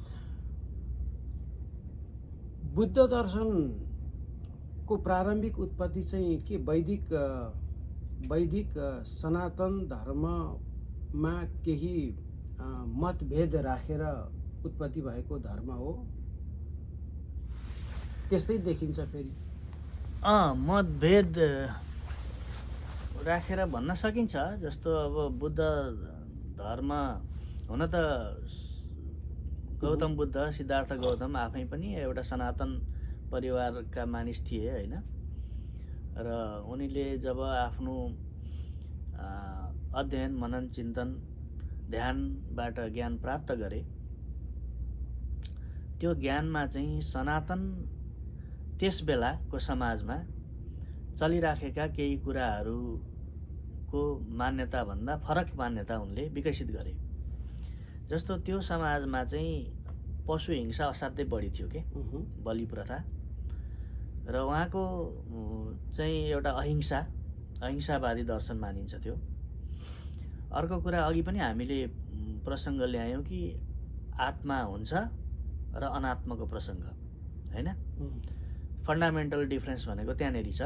बुद्ध दर्शनको प्रारम्भिक उत्पत्ति चाहिँ के वैदिक सनातन धर्ममा केही मतभेद राखेर उत्पत्ति भएको धर्म हो, त्यस्तै देखिन्छ फेरि? मतभेद राखेर भन्न सकिन्छ। जस्तो अब बुद्ध धर्म हुन त गौतम बुद्ध, सिद्धार्थ गौतम आफै पनि एउटा सनातन परिवारका मानिस थिए, होइन? र उनीले जब आफ्नो अध्ययन, मनन, चिन्तन, ध्यानबाट ज्ञान प्राप्त गरे, त्यो ज्ञानमा चाहिँ सनातन त्यस बेलाको समाजमा चलिराखेका केही कुराहरूको मान्यताभन्दा फरक मान्यता उनले विकसित गरे। जस्तो त्यो समाजमा चाहिँ पशु हिंसा असाध्यै बढी थियो के, बलि प्रथा, र उहाँको चाहिँ एउटा अहिंसावादी दर्शन मानिन्छ त्यो। अर्को कुरा अघि पनि हामीले प्रसङ्ग ल्यायौँ कि आत्मा हुन्छ र अनात्माको प्रसङ्ग हैन। फन्डामेन्टल डिफ्रेन्स भनेको त्यहाँनेरि छ।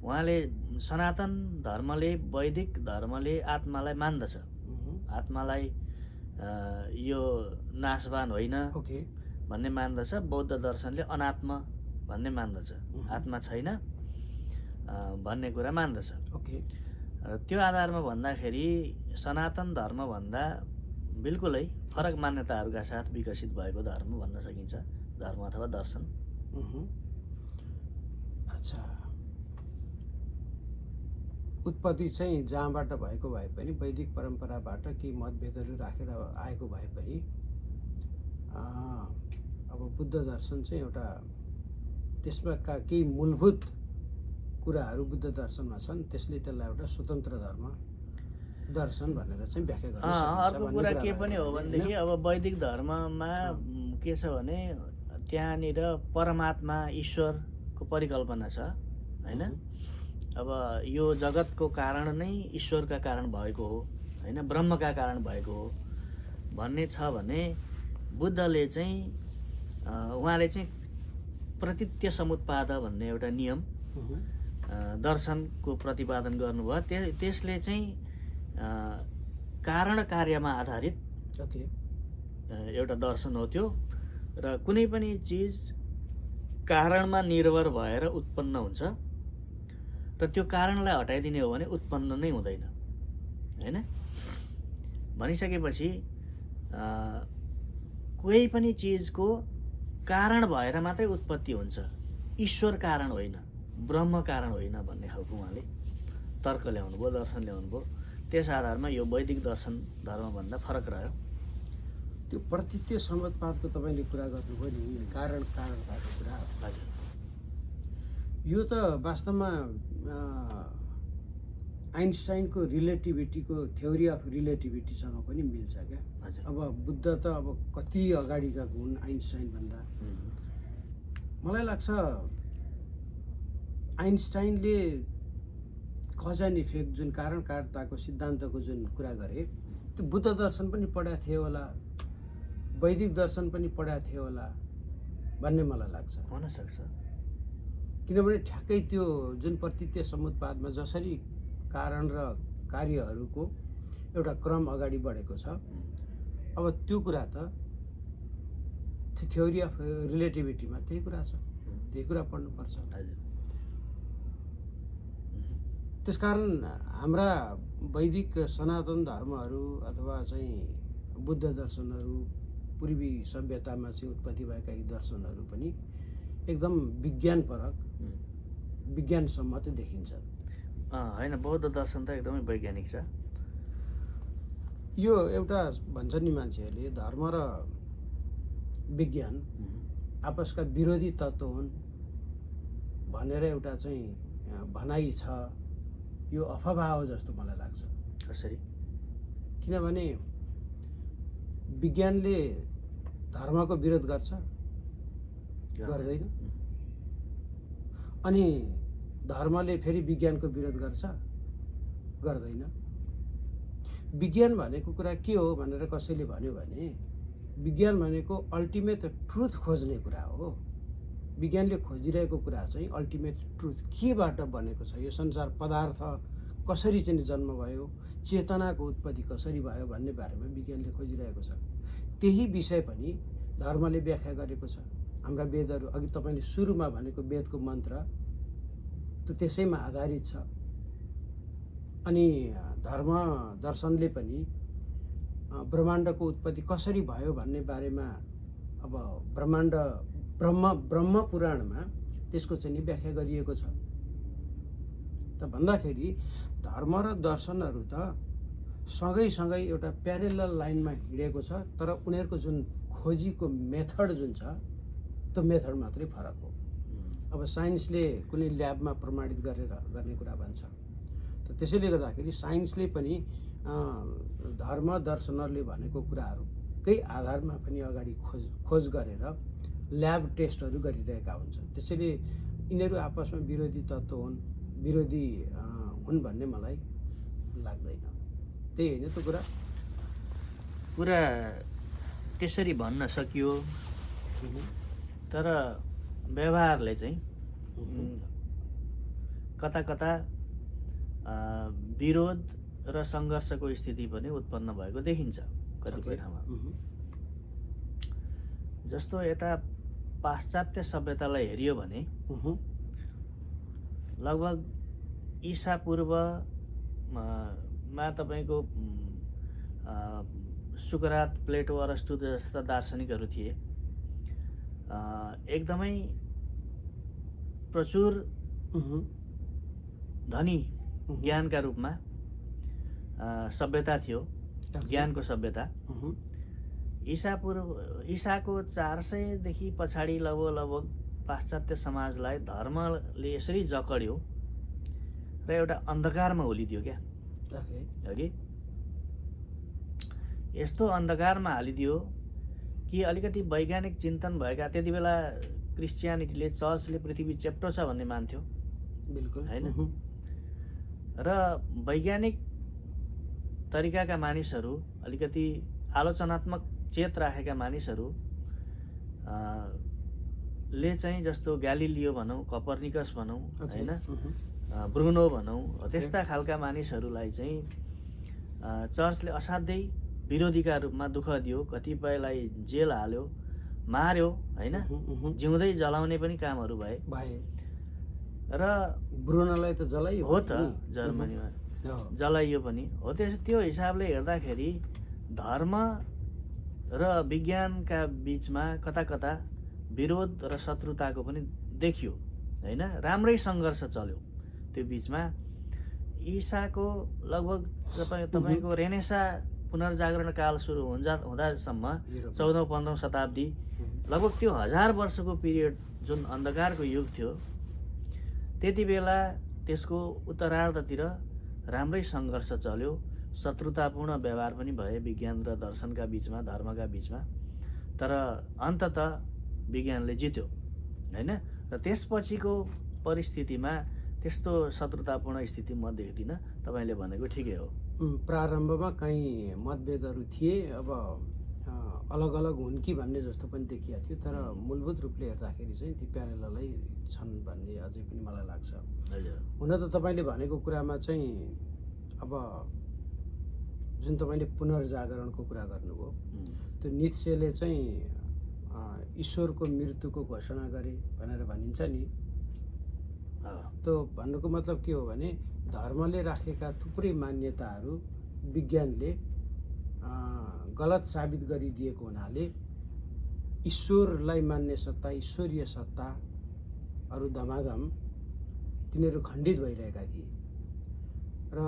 उहाँले सनातन धर्मले वैदिक धर्मले आत्मालाई मान्दछ, आत्मालाई यो नाशवान होइन भन्ने मान्दछ। बौद्ध दर्शनले अनात्मा भन्ने मान्दछ, आत्मा छैन भन्ने कुरा मान्दछ। र त्यो आधारमा भन्दाखेरि सनातन धर्मभन्दा बिल्कुलै फरक मान्यताहरूका साथ विकसित भएको धर्म भन्न सकिन्छ, धर्म अथवा दर्शन। अच्छा, उत्पत्ति चाहिँ जहाँबाट भएको भए पनि वैदिक परम्पराबाट केही मतभेदहरू राखेर आएको भए पनि अब बुद्ध दर्शन चाहिँ एउटा त्यसमा केही मूलभूत कुराहरू बुद्ध दर्शनमा छन्, त्यसले त्यसलाई एउटा स्वतन्त्र धर्म दर्शन भनेर चाहिँ व्याख्या गर्न सकिन्छ। अर्को कुरा के पनि हो भनेदेखि अब वैदिक धर्ममा के छ भने त्यहाँनिर परमात्मा ईश्वरको परिकल्पना छ हैन। अब यो जगतको कारण नै ईश्वरका कारण भएको हो हैन, ब्रह्मका कारण भएको हो भन्ने छ भने बुद्धले चाहिँ उहाँले चाहिँ प्रतित्य समुत्पाद भन्ने एउटा नियम दर्शनको प्रतिपादन गर्नुभयो। त्यसले चाहिँ कारण कार्यमा आधारित एउटा दर्शन हो त्यो। र कुनै पनि चिज कारणमा निर्भर भएर उत्पन्न हुन्छ र त्यो कारणलाई हटाइदिने हो भने उत्पन्न नै हुँदैन हैन। भनिसकेपछि कुनै पनि चिजको कारण भएर मात्रै उत्पत्ति हुन्छ, ईश्वर कारण होइन, ब्रह्म कारण होइन भन्ने खालको उहाँले तर्क ल्याउनु भयो, दर्शन ल्याउनु भयो। त्यस आधारमा यो वैदिक दर्शन धर्मभन्दा फरक रह्यो। त्यो प्रतित्य समुत्पादको तपाईँले कुरा गर्नुभयो नि, कारण कारणताको कुरा। हजुर, यो त वास्तवमा आइन्स्टाइनको रिलेटिभिटीको थ्योरी अफ रिलेटिभिटीसँग पनि मिल्छ क्या। अब बुद्ध त अब कति अगाडिका हुन् आइन्स्टाइन भन्दा। मलाई लाग्छ आइन्स्टाइनले कज एन्ड इफेक्ट जुन कारण कारणताको सिद्धान्तको जुन कुरा गरे त्यो बुद्ध दर्शन पनि पढाएको थियो होला, वैदिक दर्शन पनि पढाएको थियो होला भन्ने मलाई लाग्छ। हुन सक्छ, किनभने ठ्याक्कै त्यो जुन प्रतित्य समुत्पादमा जसरी कारण र कार्यहरूको एउटा क्रम अगाडि बढेको छ, अब त्यो कुरा त थ्योरी अफ रिलेटिभिटीमा त्यही कुरा छ, त्यही कुरा पढ्नुपर्छ। त्यसकारण हाम्रा वैदिक सनातन धर्महरू अथवा चाहिँ बुद्ध दर्शनहरू, पूर्वी सभ्यतामा चाहिँ उत्पत्ति भएका यी दर्शनहरू पनि एकदम विज्ञानपरक, विज्ञानसम्मत देखिन्छ होइन। बौद्ध दर्शन त एकदमै वैज्ञानिक छ। यो एउटा भन्छ नि मान्छेहरूले धर्म र विज्ञान आपसका विरोधी तत्त्व हुन् भनेर एउटा चाहिँ भनाइ छ। यो अफवाह हो जस्तो मलाई लाग्छ। कसरी? किनभने विज्ञानले धर्मको विरोध गर्छ, गर्दैन। अनि धर्मले फेरि विज्ञानको विरोध गर्छ, गर्दैन। विज्ञान भनेको कुरा के हो भनेर कसैले भन्यो भने विज्ञान भनेको अल्टिमेट ट्रुथ खोज्ने कुरा हो। विज्ञानले खोजिरहेको कुरा चाहिँ अल्टिमेट ट्रुथ केबाट बनेको छ, यो संसार पदार्थ कसरी चाहिँ जन्म भयो, चेतनाको उत्पत्ति कसरी भयो भन्ने बारेमा विज्ञानले खोजिरहेको छ। त्यही विषय पनि धर्मले व्याख्या गरेको छ। हाम्रा वेदहरू, अघि तपाईँले सुरुमा भनेको वेदको मन्त्र त्यो त्यसैमा आधारित छ। अनि धर्म दर्शनले पनि ब्रह्माण्डको उत्पत्ति कसरी भयो भन्ने बारेमा अब ब्रह्म पुराणमा त्यसको चाहिँ व्याख्या गरिएको छ। त भन्दाखेरि धर्म र दर्शनहरू त सँगैसँगै एउटा प्यारेलल लाइनमा हिँडेको छ, तर उनीहरूको जुन खोजीको मेथड जुन छ त्यो मेथड मात्रै फरक हो। अब साइन्सले कुनै ल्याबमा प्रमाणित गरेर गर्ने कुरा भन्छ, त त्यसैले गर्दाखेरि साइन्सले पनि धर्म दर्शनहरूले भनेको कुराहरूकै आधारमा पनि अगाडि खोज गरेर ल्याब टेस्टहरू गरिरहेका हुन्छन्। त्यसैले यिनीहरू आपसमा विरोधी तत्त्व हुन्, विरोधी हुन् भन्ने मलाई लाग्दैन। त्यही होइन त कुरा त्यसरी भन्न सकियो, तर व्यवहारले चाहिँ कता कता विरोध र सङ्घर्षको स्थिति पनि उत्पन्न भएको देखिन्छ कतिपय ठाउँमा। जस्तो यता पाश्चात्य सभ्यतालाई हेरियो भने लगभग ईसा पूर्वमा तपाईँको सुकरात, प्लेटो, अरस्तु जस्ता दार्शनिकहरू थिए। एकदमै प्रचुर धनी ज्ञानका रूपमा सभ्यता थियो, ज्ञानको सभ्यता। ईसाको 400 देखि पछाडि लगभग पाश्चात्य समाजलाई धर्मले यसरी जकड्यो र एउटा अन्धकारमा होलिदियो क्या, अघि यस्तो अन्धकारमा हालिदियो कि अलिकति वैज्ञानिक चिन्तन भएका, त्यति बेला क्रिस्चियनिटीले, चर्चले पृथ्वी चेप्टो छ भन्ने मान्थ्यो, बिल्कुल हैन? र वैज्ञानिक तरिकाका मानिसहरू, अलिकति आलोचनात्मक चेत राखेका मानिसहरू ले चाहिँ जस्तो ग्यालिलियो भनौँ, कपर्निकस भनौँ, हैन, ब्रुनो भनौँ, त्यस्ता खालका मानिसहरूलाई चाहिँ चर्चले असाध्यै विरोधीका रूपमा दुःख दियो, कतिपयलाई जेल हाल्यो, मार्यो, हैन, जिउँदै जलाउने पनि कामहरू भए। र ब्रुनोलाई त जलाइयो हो त, जर्मनीमा जलाइयो पनि हो। त्यो हिसाबले हेर्दाखेरि धर्म र विज्ञानका बिचमा कता कता विरोध र शत्रुताको पनि देखियो, हैन? राम्रै सङ्घर्ष चल्यो त्यो बिचमा। ईसाको लगभग तपाईँको रेनेसा पुनर्जागरण काल सुरु हुँदासम्म 14औं-15औं शताब्दी, लगभग त्यो 1000 वर्षको पिरियड जुन अन्धकारको युग थियो, त्यति बेला त्यसको उत्तरार्धतिर राम्रै सङ्घर्ष चल्यो, शत्रुतापूर्ण व्यवहार पनि भए विज्ञान र दर्शनका बिचमा, धर्मका बिचमा। तर अन्ततः विज्ञानले जित्यो, हैन? र त्यसपछिको परिस्थितिमा त्यस्तो शत्रुतापूर्ण स्थिति म देख्दिनँ। तपाईँले भनेको ठिकै हो। प्रारम्भमा कहीँ मतभेदहरू थिए, अब अलग अलग हुन् कि भन्ने जस्तो पनि देखिया थियो, तर मूलभूत रूपले हेर्दाखेरि चाहिँ ती प्यारेललै छन् भन्ने अझै पनि मलाई लाग्छ। हुन त तपाईँले भनेको कुरामा चाहिँ अब जुन तपाईँले पुनर्जागरणको कुरा गर्नुभयो, त्यो नित्सेले चाहिँ ईश्वरको मृत्युको घोषणा गरे भनेर भनिन्छ नि। त्यो भन्नुको मतलब के हो भने धर्मले राखेका थुप्रै मान्यताहरू विज्ञानले गलत साबित गरिदिएको हुनाले ईश्वरलाई मान्ने सत्ता, ईश्वरीय सत्ताहरू धमाधम तिनीहरू खण्डित भइरहेका थिए र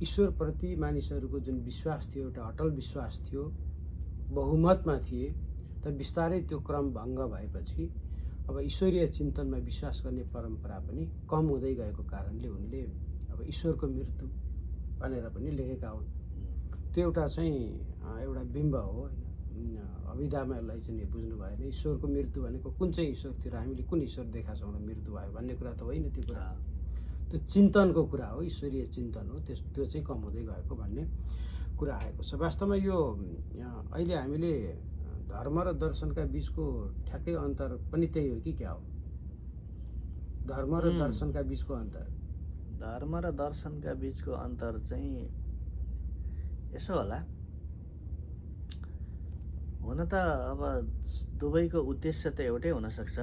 ईश्वरप्रति मानिसहरूको जुन विश्वास थियो, एउटा अटल विश्वास थियो, बहुमतमा थिए। तर बिस्तारै त्यो क्रम भङ्ग भएपछि अब ईश्वरीय चिन्तनमा विश्वास गर्ने परम्परा पनि कम हुँदै गएको कारणले उनले अब ईश्वरको मृत्यु भनेर पनि लेखेका हुन्। त्यो एउटा चाहिँ एउटा बिम्ब हो, होइन? अभिधामा यसलाई चाहिँ बुझ्नु भएन। ईश्वरको मृत्यु भनेको कुन चाहिँ ईश्वर थियो र हामीले कुन ईश्वर देखा छौँ र मृत्यु भयो भन्ने कुरा त होइन। त्यो कुरा त्यो चिन्तनको कुरा हो, ईश्वरीय चिन्तन हो, त्यो चाहिँ कम हुँदै गएको भन्ने कुरा आएको छ। वास्तवमा यो अहिले हामीले धर्म र दर्शनका बिचको ठ्याक्कै अन्तर पनि त्यही हो कि क्या हो? धर्म र दर्शनका बिचको अन्तर, धर्म र दर्शनका बिचको अन्तर चाहिँ यसो होला। हुन त अब दुवैको उद्देश्य त एउटै हुनसक्छ।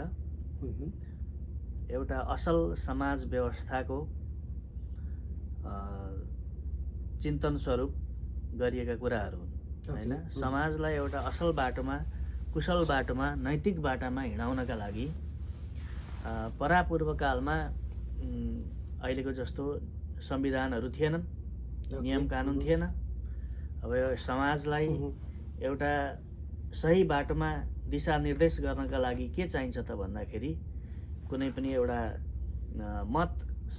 एउटा असल समाज व्यवस्थाको चिन्तन स्वरूप गरिएका कुराहरू हुन्, हैन? समाजलाई एउटा असल बाटोमा, कुशल बाटोमा, नैतिक बाटामा हिँडाउनका लागि परापूर्वकालमा अहिलेको जस्तो संविधानहरू थिएनन्, नियम कानुन थिएन। अब यो समाजलाई एउटा सही बाटोमा दिशा निर्देश गर्नका लागि के चाहिन्छ त भन्दाखेरि कुनै पनि एउटा मत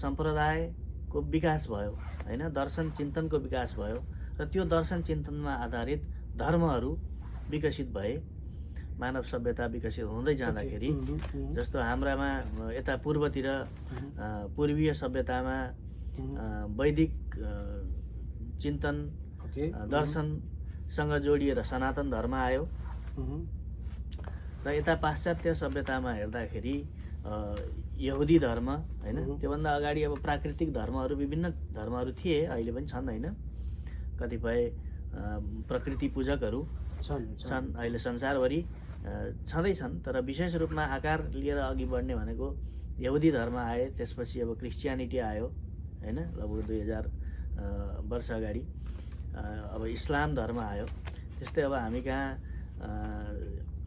सम्प्रदायको विकास भयो, हैन? दर्शन चिन्तनको विकास भयो र त्यो दर्शन चिन्तनमा आधारित धर्महरू विकसित भए मानव सभ्यता विकसित हुँदै जाँदाखेरि जस्तो हाम्रामा यता पूर्वतिर पूर्वीय सभ्यतामा वैदिक चिन्तन दर्शनसँग जोडिएर सनातन धर्म आयो र यता पाश्चात्य सभ्यतामा हेर्दाखेरि यहुदी धर्म होइन, त्योभन्दा अगाडि अब प्राकृतिक धर्महरू विभिन्न धर्महरू थिए, अहिले पनि छन् होइन, कतिपय प्रकृति पूजकहरू छन् अहिले संसारभरि छँदैछन्। तर विशेष रूपमा आकार लिएर अघि बढ्ने भनेको यहुदी धर्म आए, त्यसपछि अब क्रिस्चियनिटी आयो होइन, लगभग 2000 वर्ष अगाडि अब इस्लाम धर्म आयो। त्यस्तै अब हामी कहाँ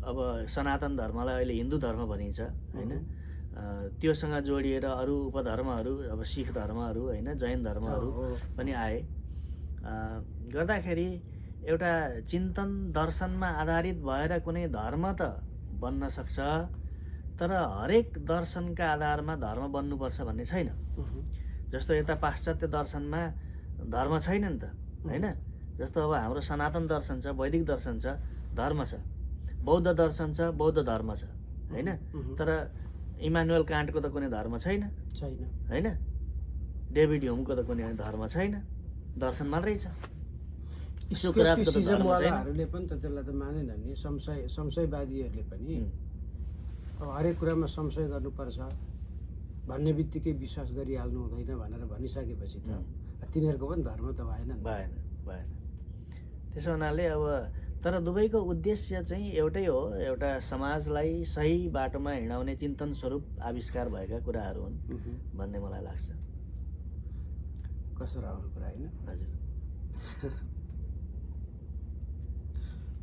अब सनातन धर्मलाई अहिले हिन्दू धर्म भनिन्छ होइन, त्योसँग जोडिएर अरू उपधर्महरू अब सिख धर्महरू होइन, जैन धर्महरू पनि आए, गर्दाखेरि एउटा चिन्तन दर्शनमा आधारित भएर कुनै धर्म त बन्न सक्छ, तर हरेक दर्शनका आधारमा धर्म बन्नुपर्छ भन्ने छैन। जस्तो यता पाश्चात्य दर्शनमा धर्म छैन नि त होइन, जस्तो अब हाम्रो सनातन दर्शन छ, वैदिक दर्शन छ, धर्म छ, बौद्ध दर्शन छ, बौद्ध धर्म छ होइन, तर इमानुएल कान्टको त कुनै धर्म छैन होइन, डेभिड ह्युमको त कुनै धर्म छैन, दर्शन मात्रै छ। स्केप्टिसिजमवालाहरूले पनि त त्यसलाई त मानेन नि, संशयवादीहरूले पनि अब हरेक कुरामा संशय गर्नुपर्छ भन्ने बित्तिकै विश्वास गरिहाल्नु हुँदैन भनेर भनिसकेपछि त तिनीहरूको पनि धर्म त भएन। त्यसो हुनाले अब तर दुवैको उद्देश्य चाहिँ एउटै हो, एउटा समाजलाई सही बाटोमा हिँडाउने चिन्तन स्वरूप आविष्कार भएका कुराहरू हुन् भन्ने मलाई लाग्छ। कस्तो राम्रो कुरा होइन। हजुर,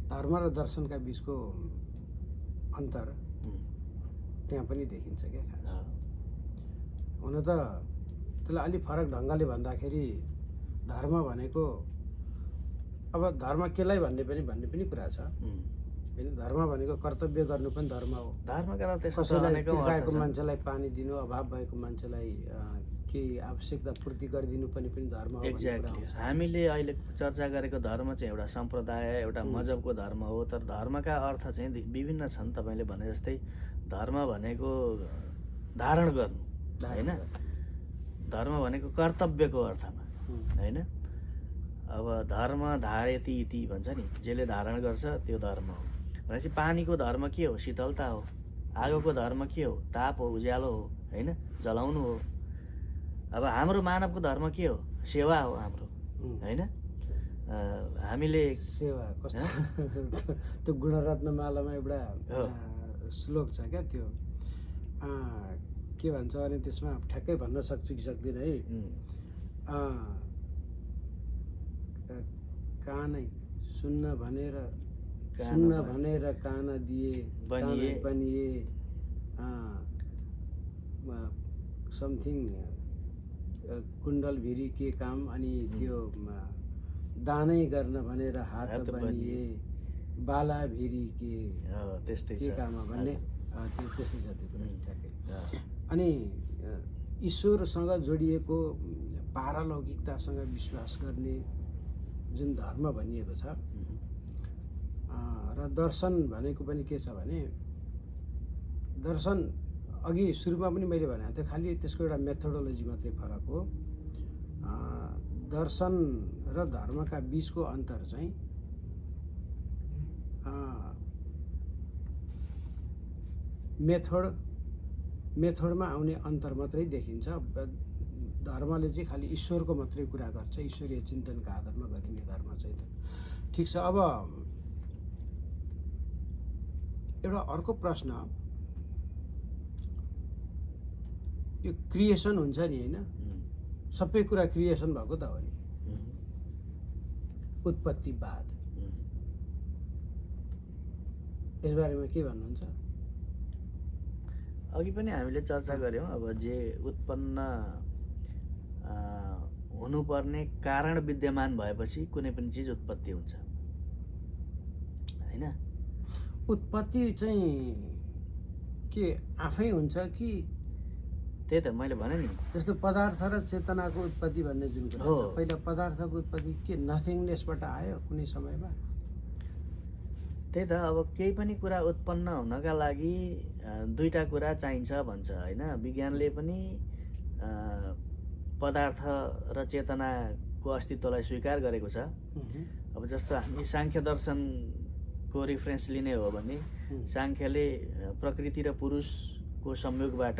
धर्म र दर्शनका बिचको अन्तर त्यहाँ पनि देखिन्छ क्या। हुन त त्यसलाई अलिक फरक ढङ्गले भन्दाखेरि धर्म भनेको अब धर्म केलाई भन्ने पनि कुरा छ होइन। धर्म भनेको कर्तव्य गर्नु पनि धर्म हो। कसैलाई तिर्खाएको मान्छेलाई पानी दिनु, अभाव भएको मान्छेलाई केही आवश्यकता पूर्ति गरिदिनु पनि धर्म हो। एक्ज्याक्टली, हामीले अहिले चर्चा गरेको धर्म चाहिँ एउटा सम्प्रदाय, एउटा मजहबको धर्म हो, तर धर्मका अर्थ चाहिँ विभिन्न छन्। तपाईँले भने जस्तै धर्म भनेको धारण गर्नु होइन, धर्म भनेको कर्तव्यको अर्थमा होइन। अब धर्म धारेति इति भन्छ नि, जसले धारण गर्छ त्यो धर्म हो भनेपछि पानीको धर्म के हो? शीतलता हो। आगोको धर्म के हो? ताप हो, उज्यालो हो होइन, जलाउनु हो। अब हाम्रो मानवको धर्म के हो? सेवा हो हाम्रो होइन। हामीले सेवा कस्तो त्यो गुणरत्नमालामा एउटा श्लोक छ क्या, त्यो के भन्छ भने त्यसमा ठ्याक्कै भन्न सक्छु कि सक्दिनँ है। कानै सुन्न भनेर कान दिए बनिए समथिङ कुण्डल भिरी के काम, अनि त्यो दानै गर्न भनेर हात बनिए बाला भिरी के काम भन्ने त्यो त्यस्तै छ त्यो कुरा ठ्याक्कै। अनि ईश्वरसँग जोडिएको पारलौकिकतासँग विश्वास गर्ने जुन धर्म भनिएको छ र दर्शन भनेको पनि के छ भने, दर्शन अघि सुरुमा पनि मैले भनेको थिएँ, खालि त्यसको एउटा मेथोडोलोजी मात्रै फरक हो। दर्शन र धर्मका बिचको अन्तर चाहिँ मेथडमा आउने अन्तर मात्रै देखिन्छ। धर्मले चाहिँ खालि ईश्वरको मात्रै कुरा गर्छ, ईश्वरीय चिन्तनका आधारमा गरिने धर्म चाहिँ। ठिक छ। अब एउटा अर्को प्रश्न, यो क्रिएसन हुन्छ नि होइन, सबै कुरा क्रिएसन भएको त हो नि, उत्पत्तिवाद, यसबारेमा के भन्नुहुन्छ? अघि पनि हामीले चर्चा गऱ्यौँ। अब जे उत्पन्न हुनुपर्ने कारण विद्यमान भएपछि कुनै पनि चिज उत्पत्ति हुन्छ होइन। उत्पत्ति चाहिँ के आफै हुन्छ कि? त्यही त मैले भने नि, जस्तो पदार्थ र चेतनाको उत्पत्ति भन्ने जुन कुरा छ, पहिला पदार्थको उत्पत्ति के नथिङनेसबाट आयो कुनै समयमा? त्यही त अब केही पनि कुरा उत्पन्न हुनका लागि दुईटा कुरा चाहिन्छ भन्छ होइन। विज्ञानले पनि पदार्थ र चेतनाको अस्तित्वलाई स्वीकार गरेको छ। अब जस्तो हामी साङ्ख्य दर्शनको रिफरेन्स लिने हो भने साङ्ख्यले प्रकृति र पुरुषको संयोगबाट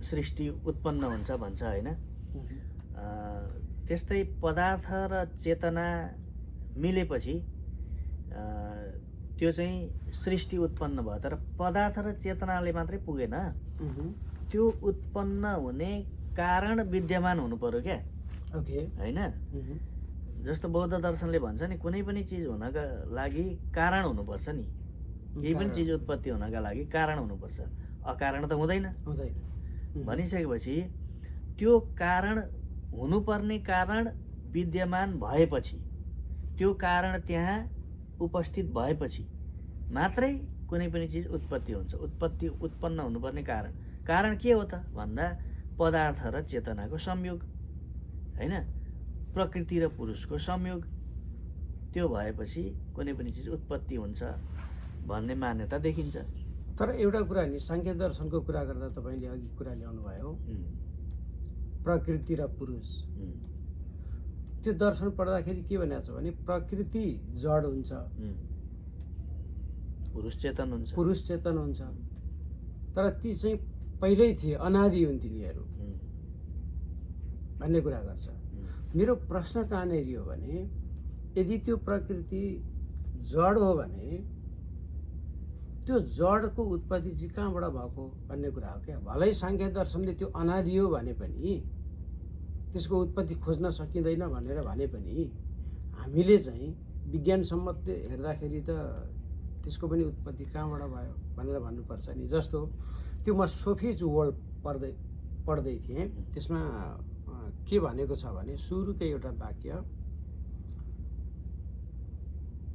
सृष्टि उत्पन्न हुन्छ भन्छ होइन। त्यस्तै पदार्थ र चेतना मिलेपछि त्यो चाहिँ सृष्टि उत्पन्न भयो। तर पदार्थ र चेतनाले मात्रै पुगेन, त्यो उत्पन्न हुने कारण विद्यमान हुनु पर्यो क्या। ओके होइन, जस्तो बौद्ध दर्शनले भन्छ नि कुनै पनि चिज हुनका लागि कारण हुनुपर्छ नि। केही पनि चिज उत्पत्ति हुनका लागि कारण हुनुपर्छ, अकारण त हुँदैन। भनिसकेपछि त्यो कारण हुनुपर्ने कारण विद्यमान भएपछि, त्यो कारण त्यहाँ उपस्थित भएपछि मात्रै कुनै पनि चिज उत्पत्ति हुन्छ। उत्पन्न हुनुपर्ने कारण के हो त भन्दा पदार्थ र चेतनाको संयोग होइन, प्रकृति र पुरुषको संयोग। त्यो भएपछि कुनै पनि चिज उत्पत्ति हुन्छ भन्ने मान्यता देखिन्छ। तर एउटा कुरा नि साङ्ख्य दर्शनको कुरा गर्दा तपाईँले अघि कुरा ल्याउनु भयो प्रकृति र पुरुष। त्यो दर्शन पढ्दाखेरि के भनेको छ भने प्रकृति जड हुन्छ, पुरुष चेतन हुन्छ। तर ती चाहिँ पहिल्यै थिए, अनादि हुन् तिनीहरू भन्ने कुरा गर्छ। मेरो प्रश्न कहाँनिर हो भने यदि त्यो प्रकृति जड हो भने त्यो जडको उत्पत्ति चाहिँ कहाँबाट भएको भन्ने कुरा हो क्या। भलै साङ्ख्य दर्शनले त्यो अनादि हो भने पनि, त्यसको उत्पत्ति खोज्न सकिँदैन भनेर भने पनि हामीले चाहिँ विज्ञान सम्मत हेर्दाखेरि त त्यसको पनि उत्पत्ति कहाँबाट भयो भनेर भन्नुपर्छ नि। जस्तो त्यो म सोफिज वर्ल्ड पढ्दै थिएँ, त्यसमा के भनेको छ भने सुरुकै एउटा वाक्य,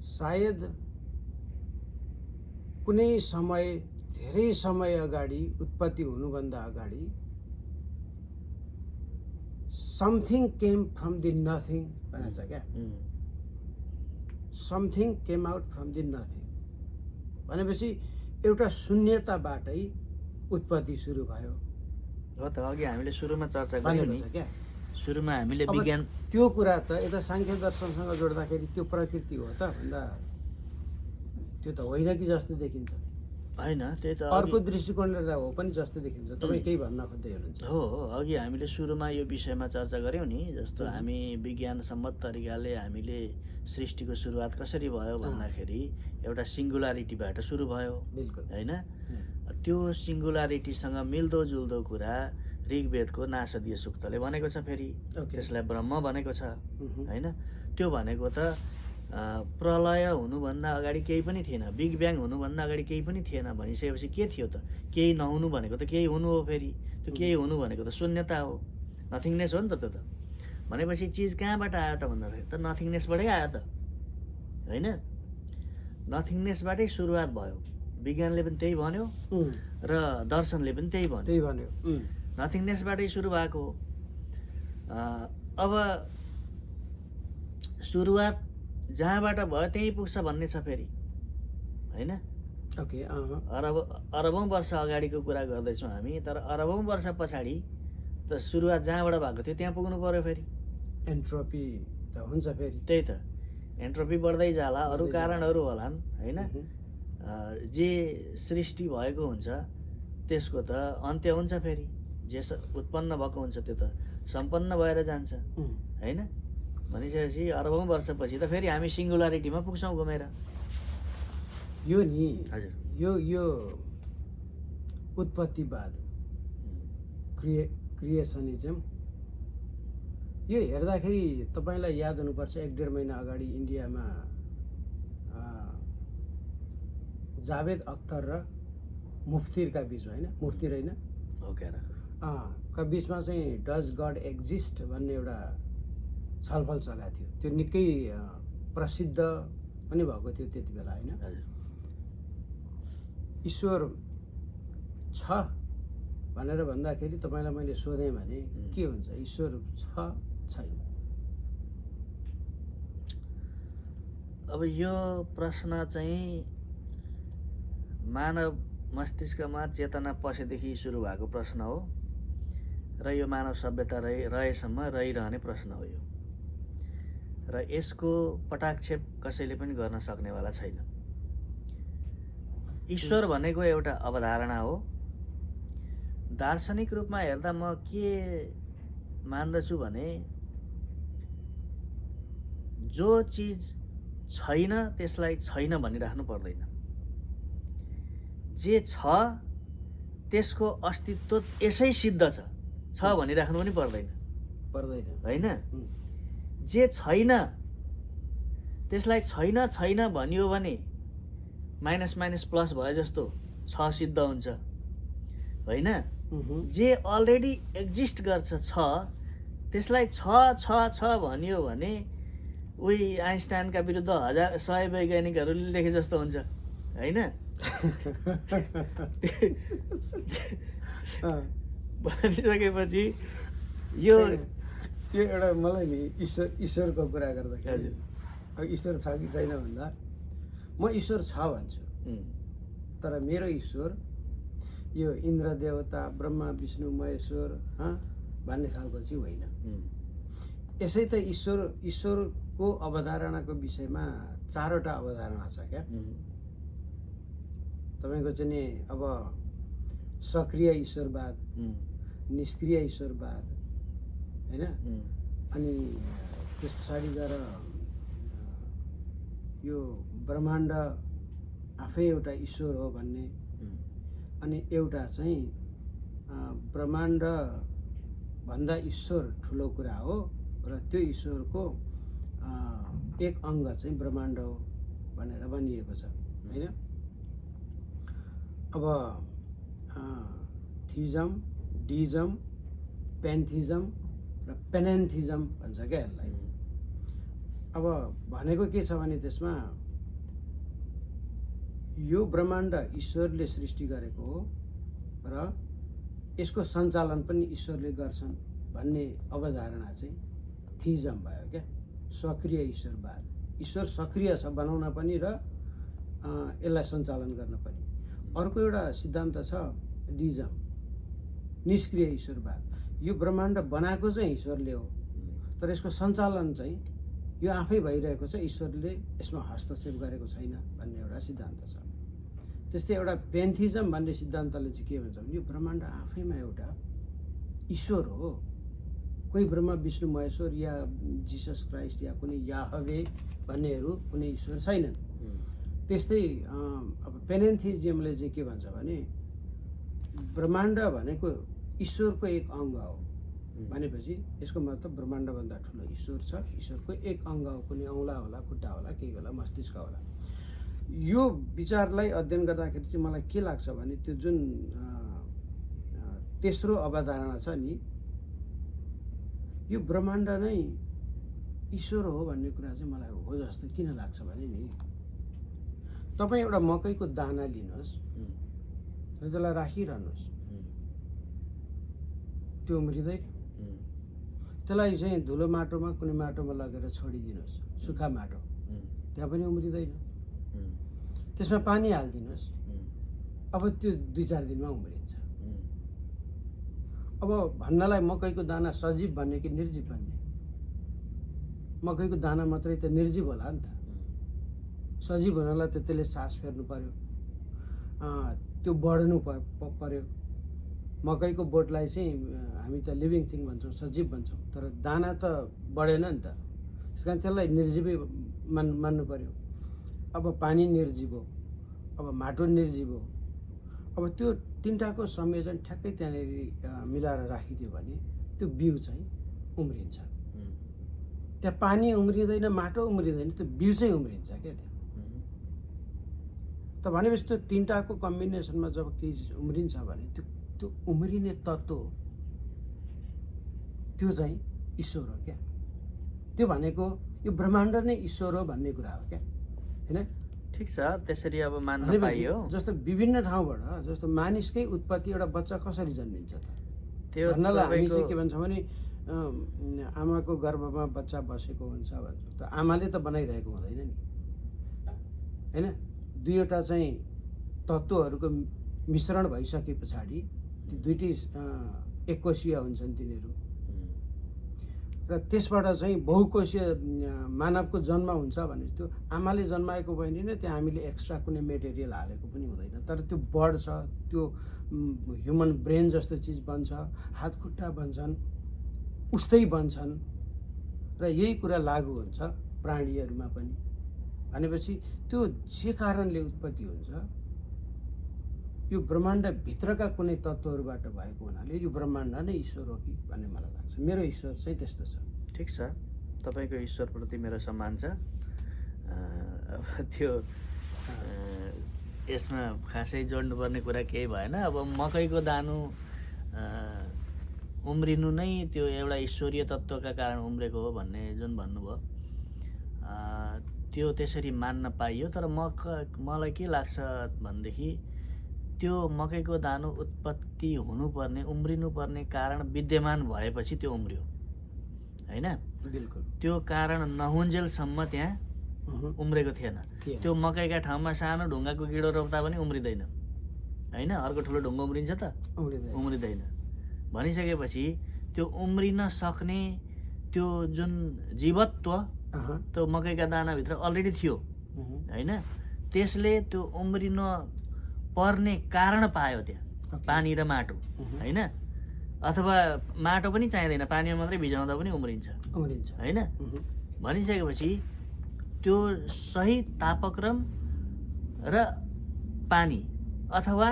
सायद कुनै समय धेरै समय अगाडि उत्पत्ति हुनुभन्दा अगाडि something came from the nothing भनेको छ क्या। Something came out from the nothing भनेपछि एउटा शून्यताबाटै उत्पत्ति सुरु भयो हो त। अघि हामीले सुरुमा चर्चा भनेको गऱ्यौँ छ क्या। सुरुमा हामीले विज्ञान त्यो कुरा त यता साङ्ख्य दर्शनसँग जोड्दाखेरि त्यो प्रकृति हो त भन्दा त्यो त होइन कि जस्तो देखिन्छ। होइन, त्यही त अर्को दृष्टिकोणले त हो पनि जस्तो देखिन्छ। तपाईँ केही भन्न खोज्दै हुनुहुन्छ? हो, अघि हामीले सुरुमा यो विषयमा चर्चा गऱ्यौँ नि। जस्तो हामी विज्ञान सम्मत तरिकाले हामीले सृष्टिको सुरुवात कसरी भयो भन्दाखेरि एउटा सिङ्गुलारिटीबाट सुरु भयो। बिल्कुल होइन, त्यो सिङ्गुलारिटीसँग मिल्दोजुल्दो कुरा ऋग्वेदको नासदीय सूक्तले भनेको छ। फेरि त्यसलाई ब्रह्म भनेको छ होइन। त्यो भनेको त प्रलय हुनुभन्दा अगाडि केही पनि थिएन, बिग ब्याङ हुनुभन्दा अगाडि केही पनि थिएन भनिसकेपछि के थियो त? केही नहुनु भनेको त केही हुनु हो। फेरि त्यो केही हुनु भनेको त शून्यता हो, नथिङनेस हो नि त। त्यो त भनेपछि चिज कहाँबाट आयो त भन्दाखेरि त नथिङनेसबाटै आयो त होइन। नथिङनेसबाटै सुरुवात भयो। विज्ञानले पनि त्यही भन्यो र दर्शनले पनि त्यही भन्यो। नथिङनेसबाटै सुरु भएको हो। अब सुरुवात जहाँबाट भयो त्यहीँ पुग्छ भन्ने छ फेरि होइन। ओके अरबौँ वर्ष अगाडिको कुरा गर्दैछौँ हामी, तर अरबौँ वर्ष पछाडि त सुरुवात जहाँबाट भएको थियो त्यहाँ पुग्नु पर्यो। फेरि एन्ट्रोपी त हुन्छ। फेरि त्यही त एन्ट्रोपी बढ्दै जाला, अरू कारणहरू होलान् होइन। जे सृष्टि भएको हुन्छ त्यसको त अन्त्य हुन्छ। फेरि जे उत्पन्न भएको हुन्छ त्यो त सम्पन्न भएर जान्छ होइन। भनिसकेपछि अरबौँ वर्षपछि त फेरि हामी सिङ्गुलारिटीमा पुग्छौँ घुमेर। यो नि हजुर, यो उत्पत्तिवाद, क्रिएसनिजम, यो हेर्दाखेरि तपाईँलाई याद हुनुपर्छ 1-1.5 महिना अगाडि इन्डियामा जावेद अख्तर र मुफ्तीका बिचमा होइन, मुफ्ती होइन का बिचमा चाहिँ डज गड एक्जिस्ट भन्ने एउटा छलफल चलाएको थियो। त्यो निकै प्रसिद्ध पनि भएको थियो त्यति बेला होइन। ईश्वर छ भनेर भन्दाखेरि तपाईँलाई मैले सोधेँ भने के हुन्छ? ईश्वर छ छैन? अब यो प्रश्न चाहिँ मानव मस्तिष्कमा चेतना पसेदेखि सुरु भएको प्रश्न हो र यो मानव सभ्यता रहेसम्म रहिरहने प्रश्न हो यो, र यसको पटाक्षेप कसैले पनि गर्न सक्नेवाला छैन। ईश्वर भनेको एउटा अवधारणा हो। दार्शनिक रूपमा हेर्दा म के मान्दछु भने जो चिज छैन त्यसलाई छैन भनिराख्नु पर्दैन। जे छ त्यसको अस्तित्व यसै सिद्ध छ भनिराख्नु पनि पर्दैन होइन। जे छैन त्यसलाई छैन छैन भनियो भने माइनस माइनस प्लस भए जस्तो छ सिद्ध हुन्छ होइन। जे अलरेडी एक्जिस्ट गर्छ छ त्यसलाई छ छ छ भनियो भने उही आइन्स्टाइनका विरुद्ध 100 वैज्ञानिकहरूले लेखे जस्तो हुन्छ होइन। भनिसकेपछि यो एउटा मलाई नि ईश्वरको कुरा गर्दाखेरि अब ईश्वर छ कि छैन भन्दा म ईश्वर छ भन्छु, तर मेरो ईश्वर यो इन्द्र देवता ब्रह्मा विष्णु महेश्वर भन्ने खालको चाहिँ होइन। यसै त ईश्वरको अवधारणाको विषयमा 4वटा अवधारणा छ क्या। तपाईँको चाहिँ नि अब सक्रिय ईश्वरवाद, निष्क्रिय ईश्वरवाद होइन, अनि त्यस पछाडि गएर यो ब्रह्माण्ड आफै एउटा ईश्वर हो भन्ने, अनि एउटा चाहिँ ब्रह्माण्ड भन्दा ईश्वर ठुलो कुरा हो र त्यो ईश्वरको एक अङ्ग चाहिँ ब्रह्माण्ड हो भनेर भनिएको छ होइन। अब थिजम, डिजम, पेन्थिजम र पेनेन्थिजम भन्छ क्या यसलाई। अब भनेको के छ भने त्यसमा यो ब्रह्माण्ड ईश्वरले सृष्टि गरेको हो र यसको सञ्चालन पनि ईश्वरले गर्छन् भन्ने अवधारणा चाहिँ थिजम भयो क्या, सक्रिय ईश्वरवाद। ईश्वर सक्रिय छ बनाउन पनि र यसलाई सञ्चालन गर्न पनि। अर्को एउटा सिद्धान्त छ डिजम, निष्क्रिय ईश्वरवाद। यो ब्रह्माण्ड बनाएको चाहिँ ईश्वरले हो तर यसको सञ्चालन चाहिँ यो आफै भइरहेको छ, ईश्वरले यसमा हस्तक्षेप गरेको छैन भन्ने एउटा सिद्धान्त छ। त्यस्तै एउटा पेन्थिजम भन्ने सिद्धान्तले चाहिँ के भन्छ भने यो ब्रह्माण्ड आफैमा एउटा ईश्वर हो। कोही ब्रह्मा विष्णु महेश्वर या जिसस क्राइस्ट या कुनै याहवे भन्नेहरू कुनै ईश्वर छैनन्। त्यस्तै अब पेनेन्थिजियमले चाहिँ के भन्छ भने ब्रह्माण्ड भनेको ईश्वरको एक अङ्ग हो भनेपछि यसको मतलब ब्रह्माण्डभन्दा ठुलो ईश्वर छ, ईश्वरको एक अङ्ग हो, कुनै औँला होला, खुट्टा होला, केही होला, मस्तिष्क होला। यो विचारलाई अध्ययन गर्दाखेरि चाहिँ मलाई के लाग्छ भने त्यो जुन तेस्रो अवधारणा छ नि, यो ब्रह्माण्ड नै ईश्वर हो भन्ने कुरा चाहिँ मलाई हो जस्तो किन लाग्छ भने नि, तपाईँ एउटा मकैको दाना लिनुहोस् र त्यसलाई राखिरहनुहोस्, त्यो उम्रिँदैन। त्यसलाई चाहिँ धुलो माटोमा कुनै माटोमा लगेर छोडिदिनुहोस्, सुक्खा माटो, त्यहाँ पनि उम्रिँदैन। त्यसमा पानी हालिदिनुहोस्, अब त्यो 2-4 दिनमा उम्रिन्छ। अब भन्नलाई मकैको दाना सजीव भन्ने कि निर्जीव भन्ने? मकैको दाना मात्रै त निर्जीव होला नि त। सजीव हुनलाई त त्यसले सास फेर्नु पर्यो, त्यो बढ्नु पर्यो। मकैको बोटलाई चाहिँ हामी त लिभिङ थिङ भन्छौँ, सजीव भन्छौँ, तर दाना त बढेन नि त। त्यस कारण त्यसलाई निर्जीवै मान्नु पर्यो। अब पानी निर्जीव हो, अब माटो निर्जीव हो। अब त्यो तिनटाको संयोजन ठ्याक्कै त्यहाँनिर मिलाएर राखिदियो भने त्यो बिउ चाहिँ उम्रिन्छ। त्यहाँ पानी उम्रिँदैन, माटो उम्रिँदैन, त्यो बिउ चाहिँ उम्रिन्छ क्या त्यहाँ। त भनेपछि त्यो तिनटाको कम्बिनेसनमा जब केही चिज उम्रिन्छ भने त्यो उम्रिने तत्त्व त्यो चाहिँ ईश्वर हो क्या। त्यो भनेको यो ब्रह्माण्ड नै ईश्वर हो भन्ने कुरा हो क्या, होइन? ठिक छ, त्यसरी अब मान्न पाइयो। जस्तो विभिन्न ठाउँबाट जस्तो मानिसकै उत्पत्ति, एउटा बच्चा कसरी जन्मिन्छ त त्यो भन्नलाई हामी चाहिँ के भन्छौँ भने आमाको गर्भमा बच्चा बसेको हुन्छ भन्छौँ। त आमाले त बनाइरहेको हुँदैन नि, होइन, दुईवटा चाहिँ तत्त्वहरूको मिश्रण भइसके पछाडि ती दुइटै एककोषीय हुन्छन् तिनीहरू र त्यसबाट चाहिँ बहुकोषीय मानवको जन्म हुन्छ भने त्यो आमाले जन्माएको भयो भने त्यहाँ हामीले एक्स्ट्रा कुनै मेटेरियल हालेको पनि हुँदैन, तर त्यो बढ्छ, त्यो ह्युमन ब्रेन जस्तो चिज बन्छ, हात खुट्टा बन्छन्, उस्तै बन्छन् र यही कुरा लागु हुन्छ प्राणीहरूमा पनि। भनेपछि त्यो जे कारणले उत्पत्ति हुन्छ यो ब्रह्माण्डभित्रका कुनै तत्त्वहरूबाट भएको हुनाले यो ब्रह्माण्ड नै ईश्वर हो कि भन्ने मलाई लाग्छ। मेरो ईश्वर चाहिँ त्यस्तो छ। ठिक छ, तपाईँको ईश्वरप्रति मेरो सम्मान छ। त्यो यसमा खासै जोड्नुपर्ने कुरा केही भएन। अब मकैको दानो उम्रिनु नै त्यो एउटा ईश्वरीय तत्त्वका कारण उम्रेको हो भन्ने जुन भन्नुभयो त्यो त्यसरी मान्न पाइयो। तर मलाई के लाग्छ भनेदेखि त्यो मकैको दानो उत्पत्ति हुनुपर्ने उम्रिनुपर्ने कारण विद्यमान भएपछि त्यो उम्रियो होइन। बिल्कुल त्यो कारण नहुन्जेलसम्म त्यहाँ उम्रेको थिएन। त्यो मकैका ठाउँमा सानो ढुङ्गाको गिडो रोप्दा पनि उम्रिँदैन होइन। अर्को ठुलो ढुङ्गा उम्रिन्छ त? उम्रिँदैन। भनिसकेपछि त्यो उम्रिन सक्ने त्यो जुन जीवत्व त्यो मकैका दानाभित्र अलरेडी थियो होइन। त्यसले त्यो उम्रिन पर्ने कारण पायो त्यहाँ, पानी र माटो होइन। अथवा माटो पनि चाहिँदैन, पानीमा मात्रै भिजाउँदा पनि उम्रिन्छ होइन। भनिसकेपछि त्यो सही तापक्रम र पानी अथवा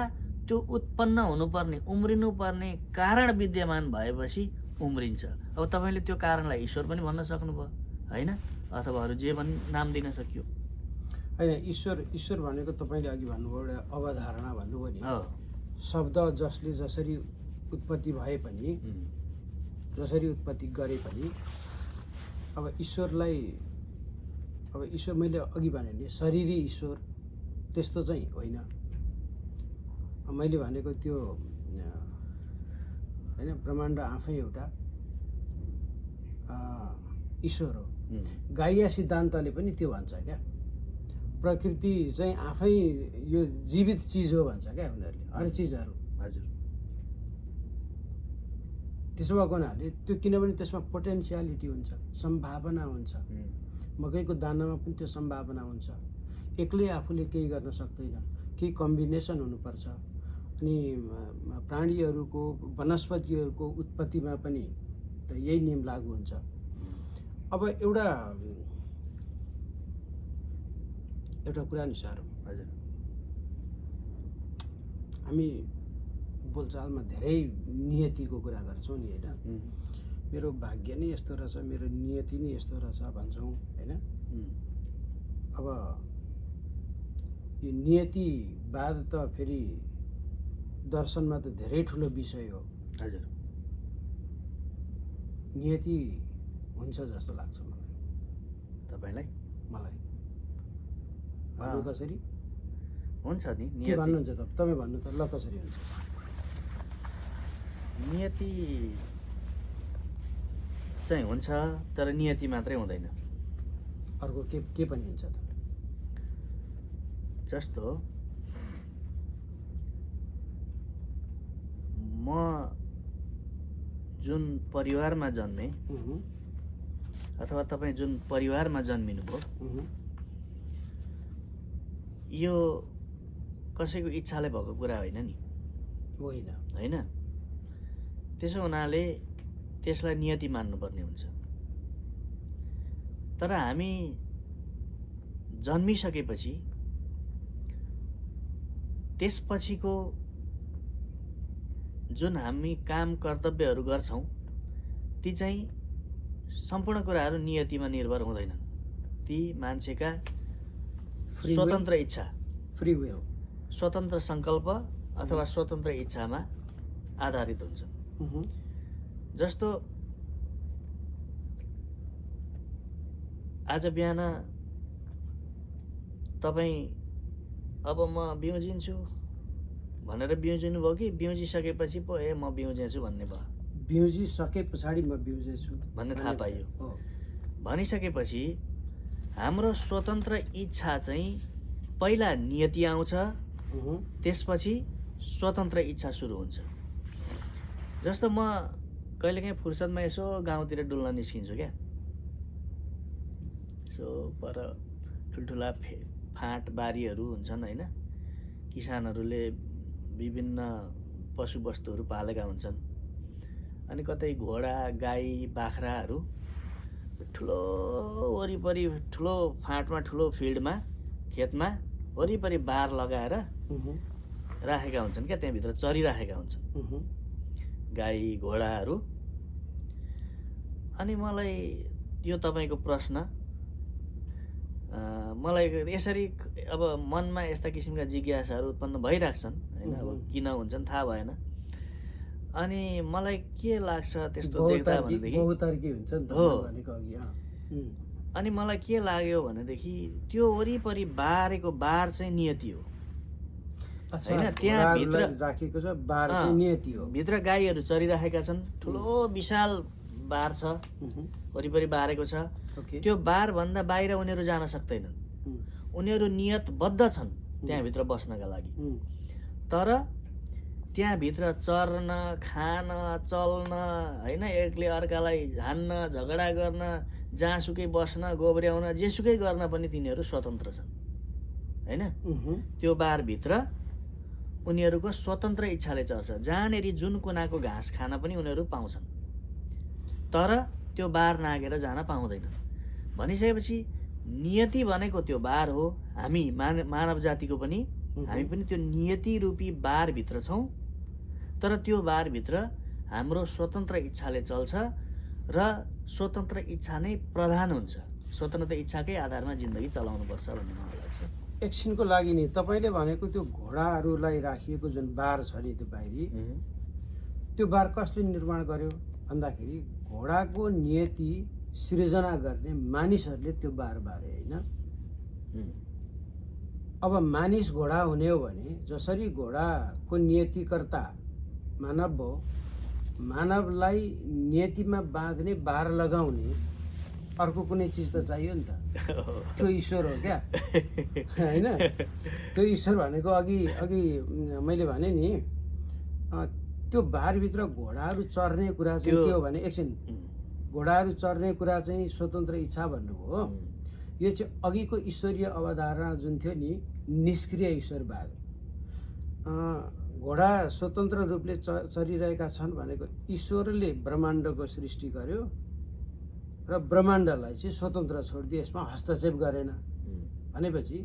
त्यो उत्पन्न हुनुपर्ने उम्रिनुपर्ने कारण विद्यमान भएपछि उम्रिन्छ। अब तपाईँले त्यो कारणलाई ईश्वर पनि भन्न सक्नुभयो होइन, अथवा अरू जे पनि नाम दिन सकियो होइन। ईश्वर भनेको तपाईँले अघि भन्नुभयो एउटा अवधारणा भन्नुभयो नि। शब्द जसले जसरी उत्पत्ति भए पनि जसरी उत्पत्ति गरे पनि अब ईश्वरलाई अब ईश्वर मैले अघि भने नि शरीरी ईश्वर त्यस्तो चाहिँ होइन। मैले भनेको त्यो होइन, ब्रह्माण्ड आफै एउटा ईश्वर हो। गाइया सिद्धान्तले पनि त्यो भन्छ क्या, प्रकृति चाहिँ आफै यो जीवित चिज हो भन्छ क्या उनीहरूले, हर चिजहरू। हजुर। त्यसो भएको हुनाले त्यो किनभने त्यसमा पोटेन्सियालिटी हुन्छ, सम्भावना हुन्छ। मकैको दानामा पनि त्यो सम्भावना हुन्छ। एक्लै आफूले केही गर्न सक्दैन, केही कम्बिनेसन हुनुपर्छ। अनि प्राणीहरूको वनस्पतिहरूको उत्पत्तिमा पनि त यही नियम लागु हुन्छ। अब एउटा कुरा अनुसार हजुर हामी बोलचालमा धेरै नियतिको कुरा गर्छौँ नि होइन। मेरो भाग्य नै यस्तो रहेछ, मेरो नियति नै यस्तो रहेछ भन्छौँ होइन। अब यो नियतिवाद त फेरि दर्शनमा त धेरै ठुलो विषय हो। हजुर। नियति हुन्छ जस्तो लाग्छ मलाई। तपाईँलाई? मलाई भन्नु कसरी हुन्छ नि के नियति भन्नुहुन्छ तपाईँ भन्नु त ल कसरी हुन्छ? नियति चाहिँ हुन्छ, तर नियति मात्रै हुँदैन, अर्को के पनि हुन्छ त? जस्तो म जुन परिवारमा जन्मेँ अथवा तपाईँ जुन परिवारमा जन्मिनुभयो यो कसैको इच्छाले भएको कुरा होइन नि, होइन। त्यसो हुनाले त्यसलाई नियति मान्नुपर्ने हुन्छ। तर हामी जन्मिसकेपछि त्यसपछिको जुन हामी काम कर्तव्यहरू गर्छौँ ती चाहिँ सम्पूर्ण कुराहरू नियतिमा निर्भर हुँदैनन्। ती मान्छेका स्वतन्त्र इच्छा, फ्री विल, स्वतन्त्र सङ्कल्प अथवा स्वतन्त्र इच्छामा आधारित हुन्छन्। जस्तो आज बिहान तपाईँ अब म बिउजिन्छु भनेर बिउजिनु भयो कि बिउजिसकेपछि पो म बिउजेछु भन्ने भयो? बिउजिसके पछाडि म बिउजेछु भन्ने थाहा पाइयो। भनिसकेपछि हाम्रो स्वतन्त्र इच्छा चाहिँ पहिला नियति आउँछ, उहुँ, त्यसपछि स्वतन्त्र इच्छा सुरु हुन्छ। जस्तो म कहिलेकाहीँ फुर्सदमा यसो गाउँतिर डुल्न निस्किन्छु क्या। यसो पर ठुल्ठुला फाँट बारीहरू हुन्छन् होइन, किसानहरूले विभिन्न पशुवस्तुहरू पालेका हुन्छन्। अनि कतै घोडा गाई बाख्राहरू ठुलो वरिपरि ठुलो फाँटमा ठुलो फिल्डमा खेतमा वरिपरि बार लगाएर उहुँ, राखेका हुन्छन् क्या, त्यहाँभित्र चरिराखेका हुन्छन् उहुँ, गाई घोडाहरू। अनि मलाई यो तपाईँको प्रश्न मलाई यसरी अब मनमा यस्ता किसिमका जिज्ञासाहरू उत्पन्न भइराख्छन् होइन, अब किन हुन्छन् थाहा भएन। अनि मलाई के लाग्छ त्यस्तो देख्दा भनेदेखि बहुतर्की हुन्छ नि त हो। भनेको अघि अनि मलाई के लाग्यो भनेदेखि त्यो वरिपरि बारेको बार चाहिँ नियति हो अच्छा, होइन, त्यहाँ भित्र घोडाहरूलाई राखेको छ, बार चाहिँ नियति हो। भित्र गाईहरू चरिराखेका छन्, ठुलो विशाल बार छ, उहुँ, वरिपरि बारेको छ। ओके, त्यो बारभन्दा बाहिर उनीहरू जान सक्दैनन्। उम्, उनीहरू नियतबद्ध छन् त्यहाँभित्र बस्नका लागि। उम्, तर त्यहाँभित्र चर्न खान चल्न होइन, एकले अर्कालाई हान्न झगडा गर्न जहाँसुकै बस्न गोब्र्याउन जेसुकै गर्न पनि तिनीहरू स्वतन्त्र छन् होइन। उहुँ, त्यो बारभित्र उनीहरूको स्वतन्त्र इच्छाले चल्छ, जहाँनिर जुन कुनाको घाँस खान पनि उनीहरू पाउँछन्, तर त्यो बार नागेर जान पाउँदैनन्। भनिसकेपछि नियति भनेको त्यो बार हो। हामी मानव जातिको पनि हामी पनि त्यो नियति रूपी बारभित्र छौँ, तर त्यो बारभित्र हाम्रो स्वतन्त्र इच्छाले चल्छ र स्वतन्त्र इच्छा नै प्रधान हुन्छ। स्वतन्त्र इच्छाकै आधारमा जिन्दगी चलाउनुपर्छ भन्ने मलाई लाग्छ। एकछिनको लागि नि तपाईँले भनेको त्यो घोडाहरूलाई राखिएको जुन बार छ नि त्यो बाहिरी, त्यो बार कसले निर्माण गर्यो भन्दाखेरि घोडाको नियति सृजना गर्ने मानिसहरूले त्यो बार बारे होइन। अब मानिस घोडा हुने हो भने जसरी घोडाको नियतिकर्ता मानव हो, मानवलाई नियतिमा बाँध्ने बार लगाउने अर्को कुनै चिज त चाहियो नि त, त्यो ईश्वर हो क्या होइन। त्यो ईश्वर भनेको अघि अघि मैले भने नि त्यो बारभित्र घोडाहरू चर्ने कुरा चाहिँ के हो भने एकछिन घोडाहरू चर्ने कुरा चाहिँ स्वतन्त्र इच्छा भन्नुभयो। यो चाहिँ अघिको ईश्वरीय अवधारणा जुन थियो नि निष्क्रिय ईश्वरवाद, घोडा स्वतन्त्र रूपले चरिरहेका छन् भनेको ईश्वरले ब्रह्माण्डको सृष्टि गर्यो र ब्रह्माण्डलाई चाहिँ स्वतन्त्र छोडिदियो, यसमा हस्तक्षेप गरेन भनेपछि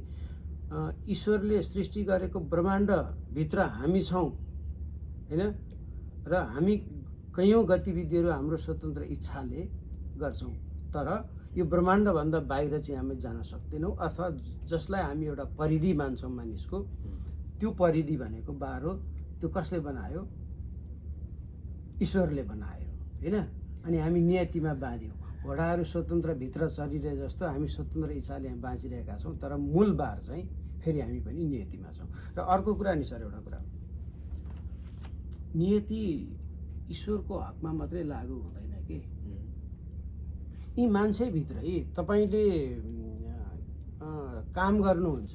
ईश्वरले सृष्टि गरेको ब्रह्माण्डभित्र हामी छौँ होइन, र हामी कैयौँ गतिविधिहरू हाम्रो स्वतन्त्र इच्छाले गर्छौँ, तर यो ब्रह्माण्डभन्दा बाहिर चाहिँ हामी जान सक्दैनौँ। अथवा जसलाई हामी एउटा परिधि मान्छौँ मानिसको, त्यो परिधि भनेको बार हो। त्यो कसले बनायो? ईश्वरले बनायो होइन। अनि हामी नियतिमा बाँध्यौँ। घोडाहरू स्वतन्त्र भित्र चरिरहे जस्तो हामी स्वतन्त्र इच्छाले हामी बाँचिरहेका छौँ, तर मूल बार चाहिँ फेरि हामी पनि नियतिमा छौँ। र अर्को कुरा नि सर, एउटा कुरा, नियति ईश्वरको हकमा मात्रै लागु हुँदैन कि, यी मान्छेभित्रै तपाईँले काम गर्नुहुन्छ,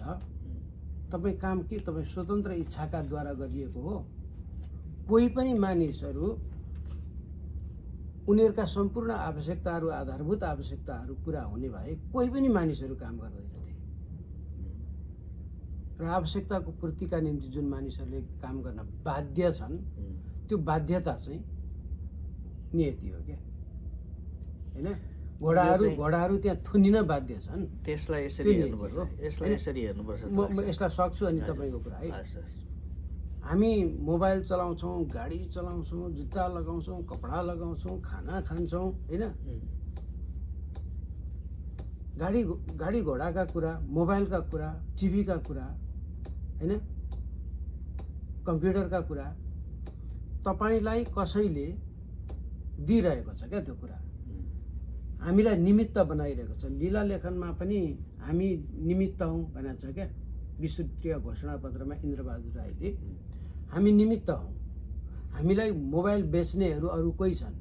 तपाईँ काम के तपाईँ स्वतन्त्र इच्छाका द्वारा गरिएको हो। कोही पनि मानिसहरू उनीहरूका सम्पूर्ण आवश्यकताहरू आधारभूत आवश्यकताहरू पुरा हुने भए कोही पनि मानिसहरू काम गर्दैनथे। र आवश्यकताको पूर्तिका निम्ति जुन मानिसहरूले काम गर्न बाध्य छन्, त्यो बाध्यता चाहिँ नियति हो क्या होइन। घोडाहरू त्यहाँ थुनिन बाध्य छन्, त्यसलाई यसरी हेर्नुपर्छ, यसलाई यसरी हेर्नुपर्छ। म यसलाई सक्छु। अनि तपाईँको कुरा है, हामी मोबाइल चलाउँछौँ, गाडी चलाउँछौँ, जुत्ता लगाउँछौँ, कपडा लगाउँछौँ, खाना खान्छौँ होइन। गाडी घोडाका कुरा, मोबाइलका कुरा, टिभीका कुरा होइन, कम्प्युटरका कुरा तपाईँलाई कसैले दिइरहेको छ क्या। त्यो कुरा हामीलाई निमित्त बनाइरहेको छ। लीला लेखनमा पनि हामी निमित्त हौँ भनेको छ क्या, विस्तृत घोषणापत्रमा इन्द्रबहादुर राईले। हामी निमित्त हौँ। हामीलाई मोबाइल बेच्नेहरू अरू कोही छन्?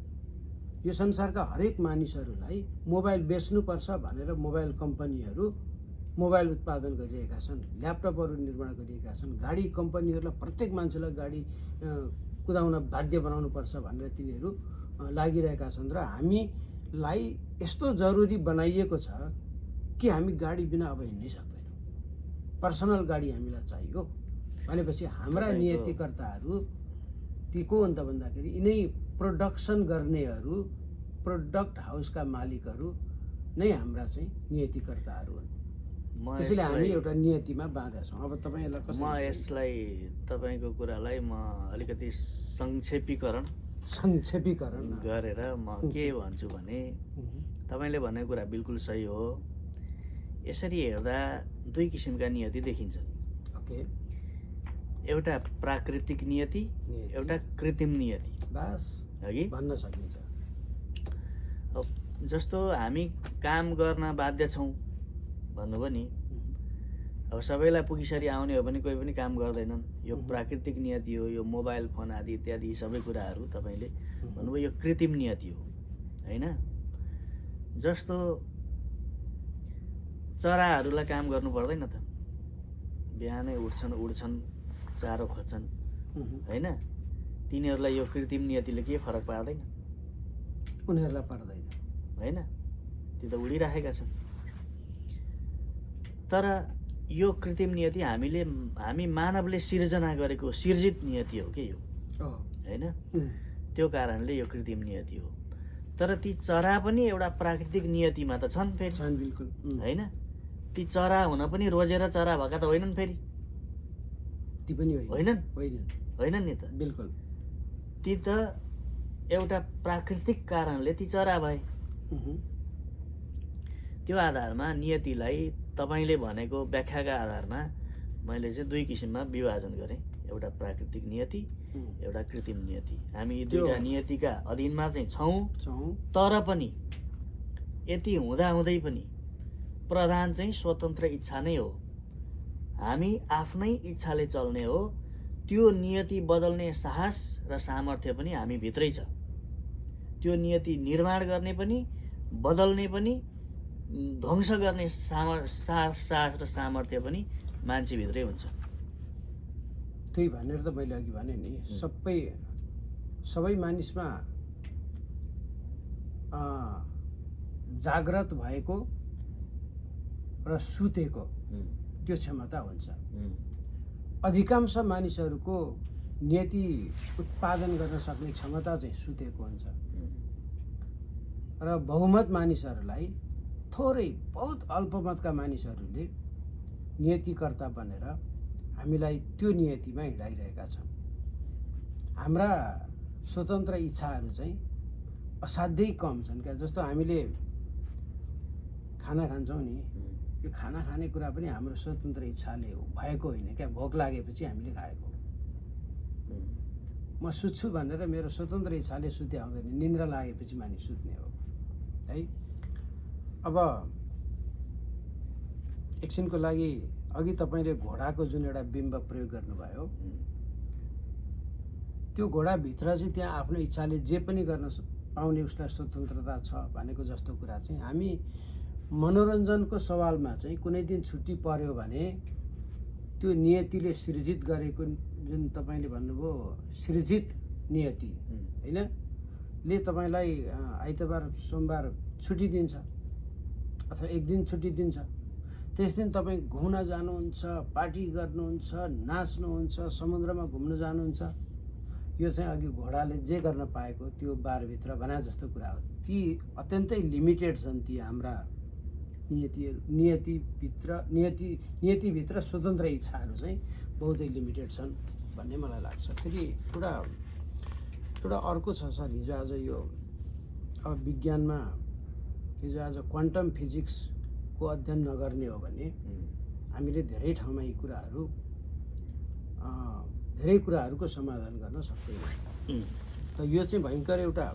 यो संसारका हरेक मानिसहरूलाई मोबाइल बेच्नुपर्छ भनेर मोबाइल कम्पनीहरू मोबाइल उत्पादन गरिरहेका छन्, ल्यापटपहरू निर्माण गरिरहेका छन्, गाडी कम्पनीहरूलाई प्रत्येक मान्छेलाई गाडी कुदाउन बाध्य बनाउनुपर्छ भनेर तिनीहरू लागिरहेका छन् र हामीलाई यस्तो जरुरी बनाइएको छ कि हामी गाडी बिना अब हिँड्नै सक्दैनौँ। पर्सनल गाडी हामीलाई चाहियो भनेपछि हाम्रा नियतिकर्ताहरू ती को हुन् त भन्दाखेरि यिनै प्रोडक्सन गर्नेहरू, प्रोडक्ट हाउसका मालिकहरू नै हाम्रा चाहिँ नियतिकर्ताहरू हुन्। त्यसैले हामी एउटा नियतिमा बाँधा छौँ। अब तपाईँलाई म यसलाई तपाईँको कुरालाई म अलिकति संक्षेपीकरण गरेर म के भन्छु भने तपाईँले भनेको कुरा बिल्कुल सही हो। यसरी हेर्दा दुई किसिमका नियति देखिन्छन्। ओके, एउटा प्राकृतिक नियति, एउटा कृत्रिम नियति। बस हगि भन्न सकिन्छ। अब जस्तो हामी काम गर्न बाध्य छौँ भन्नुभयो नि, अब सबैलाई पुगिसरी आउने हो भने कोही पनि काम गर्दैनन्। यो प्राकृतिक नियति हो। यो मोबाइल फोन आदि इत्यादि सबै कुराहरू तपाईँले भन्नुभयो यो कृत्रिम नियति हो, होइन? जस्तो चराहरूलाई काम गर्नु पर्दैन त, बिहानै उड्छन्, चारो खोज्छन्, होइन? तिनीहरूलाई यो कृत्रिम नियतिले के फरक पार्दैन? उनीहरूलाई पर्दैन, होइन? त्यो त उडिराखेका छन्। तर यो कृत्रिम नियति हामी मानवले सिर्जना गरेको सिर्जित नियति हो कि यो, होइन? त्यो कारणले यो कृत्रिम नियति हो। तर ती चरा पनि एउटा प्राकृतिक नियतिमा त छन् फेरि, बिल्कुल, होइन? ती चरा हुन पनि रोजेर चरा भएका त होइनन् फेरि, ती पनि होइनन् नि त। बिल्कुल, ती त एउटा प्राकृतिक कारणले ती चरा भए। त्यो आधारमा नियतिलाई तपाईँले भनेको व्याख्याका आधारमा मैले चाहिँ दुई किसिममा विभाजन गरेँ। एउटा प्राकृतिक नियति, एउटा कृत्रिम नियति। हामी यी दुईटा नियतिका अधीनमा चाहिँ छौँ। तर पनि यति हुँदाहुँदै पनि प्रधान चाहिँ स्वतन्त्र इच्छा नै हो। हामी आफ्नै इच्छाले चल्ने हो। त्यो नियति बदल्ने साहस र सामर्थ्य पनि हामी भित्रै छ। त्यो नियति निर्माण गर्ने पनि, बदल्ने पनि, ध्वंस गर्ने साहस र सामर्थ्य पनि मान्छेभित्रै हुन्छ। त्यही भनेर त मैले अघि भने नि, सबै मानिसमा जाग्रत भएको र सुतेको त्यो क्षमता हुन्छ। अधिकांश मानिसहरूको नियति उत्पादन गर्न सक्ने क्षमता चाहिँ सुतेको हुन्छ र बहुमत मानिसहरूलाई, थोरै बहुत अल्पमतका मानिसहरूले नियतिकर्ता बनेर हामीलाई त्यो नियतिमा हिँडाइरहेका छन्। हाम्रा स्वतन्त्र इच्छाहरू चाहिँ असाध्यै कम छन् क्या। जस्तो हामीले खाना खान्छौँ नि, यो खाना खाने कुरा पनि हाम्रो स्वतन्त्र इच्छाले भएको होइन क्या। भोक लागेपछि हामीले खाएको। म सुत्छु भनेर मेरो स्वतन्त्र इच्छाले सुते आउँदैन, निन्द्रा लागेपछि मानिस सुत्ने हो, है? अब एकछिनको लागि अघि तपाईँले घोडाको जुन एउटा बिम्ब प्रयोग गर्नुभयो, त्यो घोडाभित्र चाहिँ त्यहाँ आफ्नो इच्छाले जे पनि गर्न पाउने उसलाई स्वतन्त्रता छ भनेको जस्तो कुरा चाहिँ हामी मनोरञ्जनको सवालमा चाहिँ कुनै दिन छुट्टी पर्यो भने त्यो नियतिले सृजित गरेको जुन तपाईँले भन्नुभयो सृजित नियति, होइन, ले तपाईँलाई आइतबार सोमबार छुट्टी दिन्छ अथवा एक दिन छुट्टी दिन्छ। त्यस दिन तपाईँ घुम्न जानुहुन्छ, पार्टी गर्नुहुन्छ, नाच्नुहुन्छ, समुद्रमा घुम्न जानुहुन्छ। यो चाहिँ अघि घोडाले जे गर्न पाएको त्यो बारभित्र बना जस्तो कुरा हो। ती अत्यन्तै लिमिटेड छन्। ती हाम्रा नियतिभित्र स्वतन्त्र इच्छाहरू चाहिँ बहुतै लिमिटेड छन् भन्ने मलाई लाग्छ। फेरि एउटा अर्को छ सर, हिजो आज यो अब विज्ञानमा हिजो आज क्वान्टम फिजिक्सको अध्ययन नगर्ने हो भने हामीले धेरै ठाउँमा यी कुराहरू धेरै कुराहरूको समाधान गर्न सक्दैनौँ। त यो चाहिँ भयङ्कर एउटा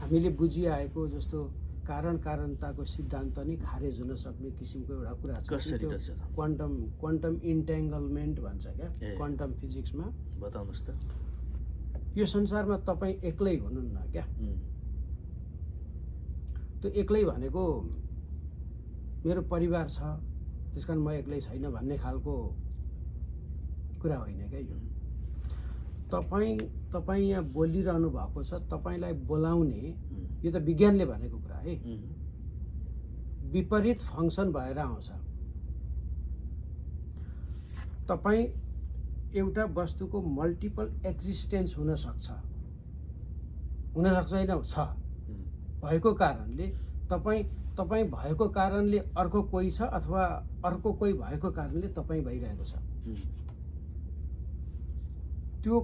हामीले बुझिआएको जस्तो कारणताको सिद्धान्त नै खारेज हुन सक्ने किसिमको एउटा कुरा छ। क्वान्टम इन्ट्याङ्गलमेन्ट भन्छ क्या क्वान्टम फिजिक्समा। बताउनुहोस् त। यो संसारमा तपाईँ एक्लै हुनुहुन्न क्या। त्यो एक्लै भनेको मेरो परिवार छ त्यस कारण म एक्लै छैन भन्ने खालको कुरा होइन क्या यो। तपाईँ यहाँ बोलिरहनु भएको छ, तपाईँलाई बोलाउने यो त विज्ञानले भनेको कुरा है, विपरीत फङ्सन भएर आउँछ। तपाईँ एउटा वस्तुको मल्टिपल एक्जिस्टेन्स हुनसक्छ होइन, छ भएको कारणले तपाईँ भएको कारणले अर्को कोही छ अथवा अर्को कोही भएको कारणले तपाईँ भइरहेको छ। त्यो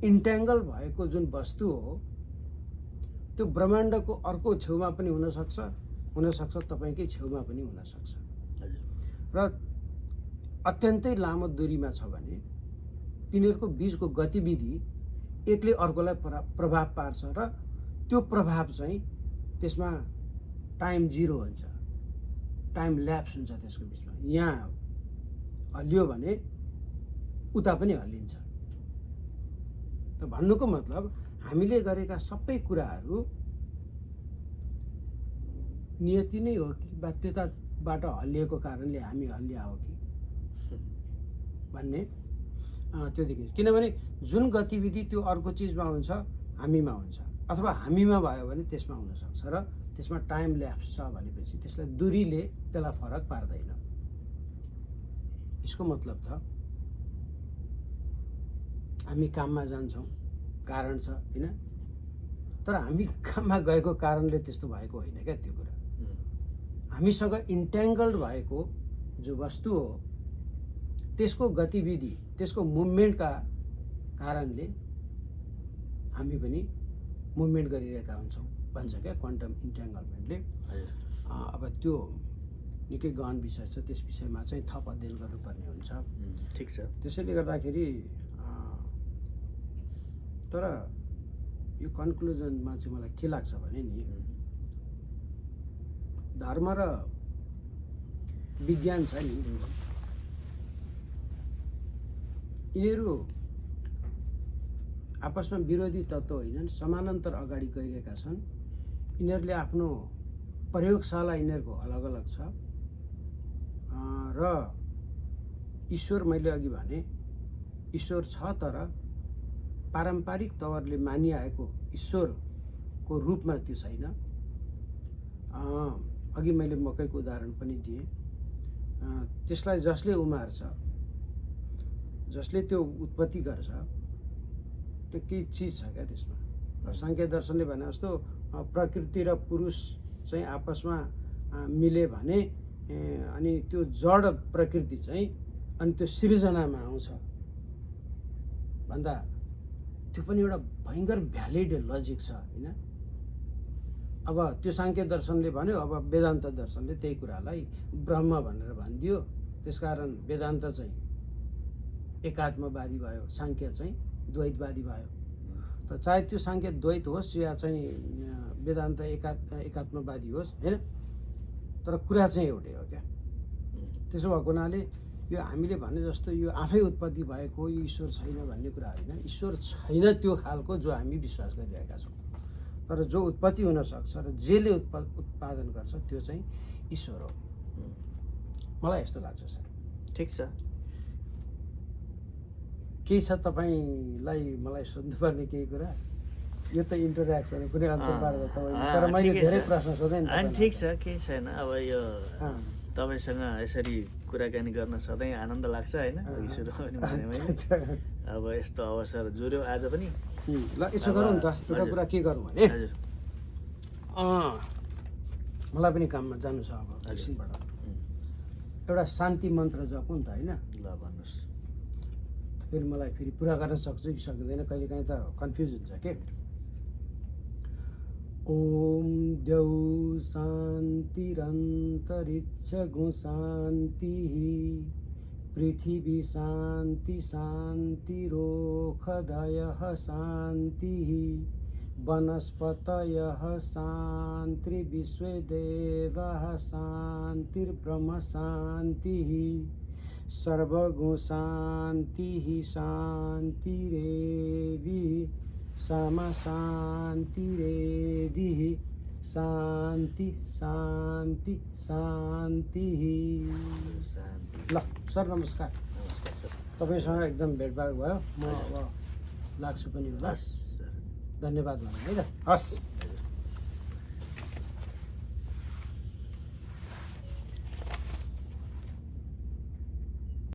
इन्ट्याङ्गल भएको जुन वस्तु हो त्यो ब्रह्माण्डको अर्को छेउमा पनि हुनसक्छ तपाईँकै छेउमा पनि हुनसक्छ। र अत्यन्तै लामो दूरीमा छ भने तिनीहरूको बिचको गतिविधि एकले अर्कोलाई प्रभाव पार्छ र त्यो प्रभाव चाहिँ त्यसमा टाइम जिरो हुन्छ, टाइम ल्याप्स हुन्छ त्यसको बिचमा। यहाँ हल्लियो भने उता पनि हल्लिन्छ। त भन्नुको मतलब हामीले गरेका सबै कुराहरू नियति नै हो कि बाध्यताबाट हल्लिएको कारणले हामी हल्लिया हो कि भन्ने त्यो देखिन्छ। किनभने जुन गतिविधि त्यो अर्को चिजमा हुन्छ हामीमा हुन्छ, अथवा हामीमा भयो भने त्यसमा हुनसक्छ र त्यसमा टाइम ल्याप्स छ भनेपछि त्यसलाई दूरीले त्यसलाई फरक पार्दैन। यसको मतलब त हामी काममा जान्छौँ, कारण छ होइन, तर हामी काममा गएको कारणले त्यस्तो भएको होइन क्या त्यो कुरा। हामीसँग इन्ट्याङ्गल्ड भएको जो वस्तु हो त्यसको गतिविधि, त्यसको मुभमेन्टका कारणले हामी पनि मुभमेन्ट गरिरहेका हुन्छौँ भन्छ क्या क्वान्टम इन्ट्याङ्गलमेन्टले। अब त्यो निकै गहन विषय छ, त्यस विषयमा चाहिँ थप अध्ययन गर्नुपर्ने हुन्छ। ठिक छ। त्यसैले गर्दाखेरि तर यो कन्क्लुजनमा चाहिँ मलाई के लाग्छ भने नि, धर्म र विज्ञान छ नि, यिनीहरू आपसमा विरोधी तत्त्व होइनन्, समानान्तर अगाडि गइरहेका छन्। यिनीहरूले आफ्नो प्रयोगशाला यिनीहरूको अलग अलग छ र ईश्वर, मैले अघि भने ईश्वर छ, तर पारम्परिक तवरले मानिआएको ईश्वरको रूपमा त्यो छैन। अघि मैले मकैको उदाहरण पनि दिएँ। त्यसलाई जसले उमार्छ, जसले त्यो उत्पत्ति गर्छ, त्यो केही चिज छ क्या त्यसमा। र साङ्ख्य दर्शनले भने जस्तो प्रकृति र पुरुष चाहिँ आपसमा मिले भने अनि त्यो जड प्रकृति चाहिँ अनि त्यो सृजनामा आउँछ भन्दा त्यो पनि एउटा भयङ्कर भ्यालिड लजिक छ होइन। अब त्यो साङ्ख्य दर्शनले भन्यो, अब वेदान्त दर्शनले त्यही कुरालाई ब्रह्म भनेर भनिदियो। त्यसकारण वेदान्त चाहिँ एकात्मवादी भयो, साङ्ख्य चाहिँ द्वैतवादी भयो। त चाहे त्यो साङ्ख्य द्वैत होस् या चाहिँ वेदान्त एकात्मवादी होस् होइन, तर कुरा चाहिँ एउटै हो क्या। त्यसो भएको हुनाले यो हामीले भने जस्तो यो आफै उत्पत्ति भएको यो ईश्वर छैन भन्ने कुरा होइन। ईश्वर छैन त्यो खालको जो हामी विश्वास गरिरहेका छौँ, तर जो उत्पत्ति हुनसक्छ र जेले उत्पादन गर्छ त्यो चाहिँ ईश्वर हो। मलाई यस्तो लाग्छ सर। ठिक छ। केही छ तपाईँलाई मलाई सोध्नुपर्ने केही कुरा? यो त इन्टरेक्सन कुनै अन्तर्वार्ता तपाईँ, तर मैले धेरै प्रश्न सोधेँ नि। ठिक छ, केही छैन। अब यो तपाईँसँग यसरी कुराकानी गर्न सधैँ आनन्द लाग्छ होइन, अघि सुरु पनि भने अब यस्तो अवसर जुर्यो आज पनि। ल यसो गरौँ नि त, एउटा कुरा के गरौँ भने मलाई पनि काममा जानु छ अब एकछिनबाट। एउटा शान्ति मन्त्र जपौँ नि त होइन? ल भन्नुहोस्। फेरि मलाई फेरि पुरा गर्न सक्छु कि सक्दैन, कहिलेकाहीँ त कन्फ्युज हुन्छ के। ओम द्यौ शान्तिरन्तरिक्ष गो शान्तिः पृथिवी शान्ति शान्तिरोषधयः शान्तिः वनस्पतयः शान्तिर्विश्वे देवाः शान्तिर्ब्रह्म शान्तिः सर्वगो शान्तिः शान्तिरेवि सामा शान्तिरेविः शान्ति शान्ति शान्ति। ल सर नमस्कार। नमस्कार सर। तपाईँसँग एकदम भेटभाट भयो, म अब लाग्छु पनि होला। हस् सर। धन्यवाद भनौँ है त। हस्।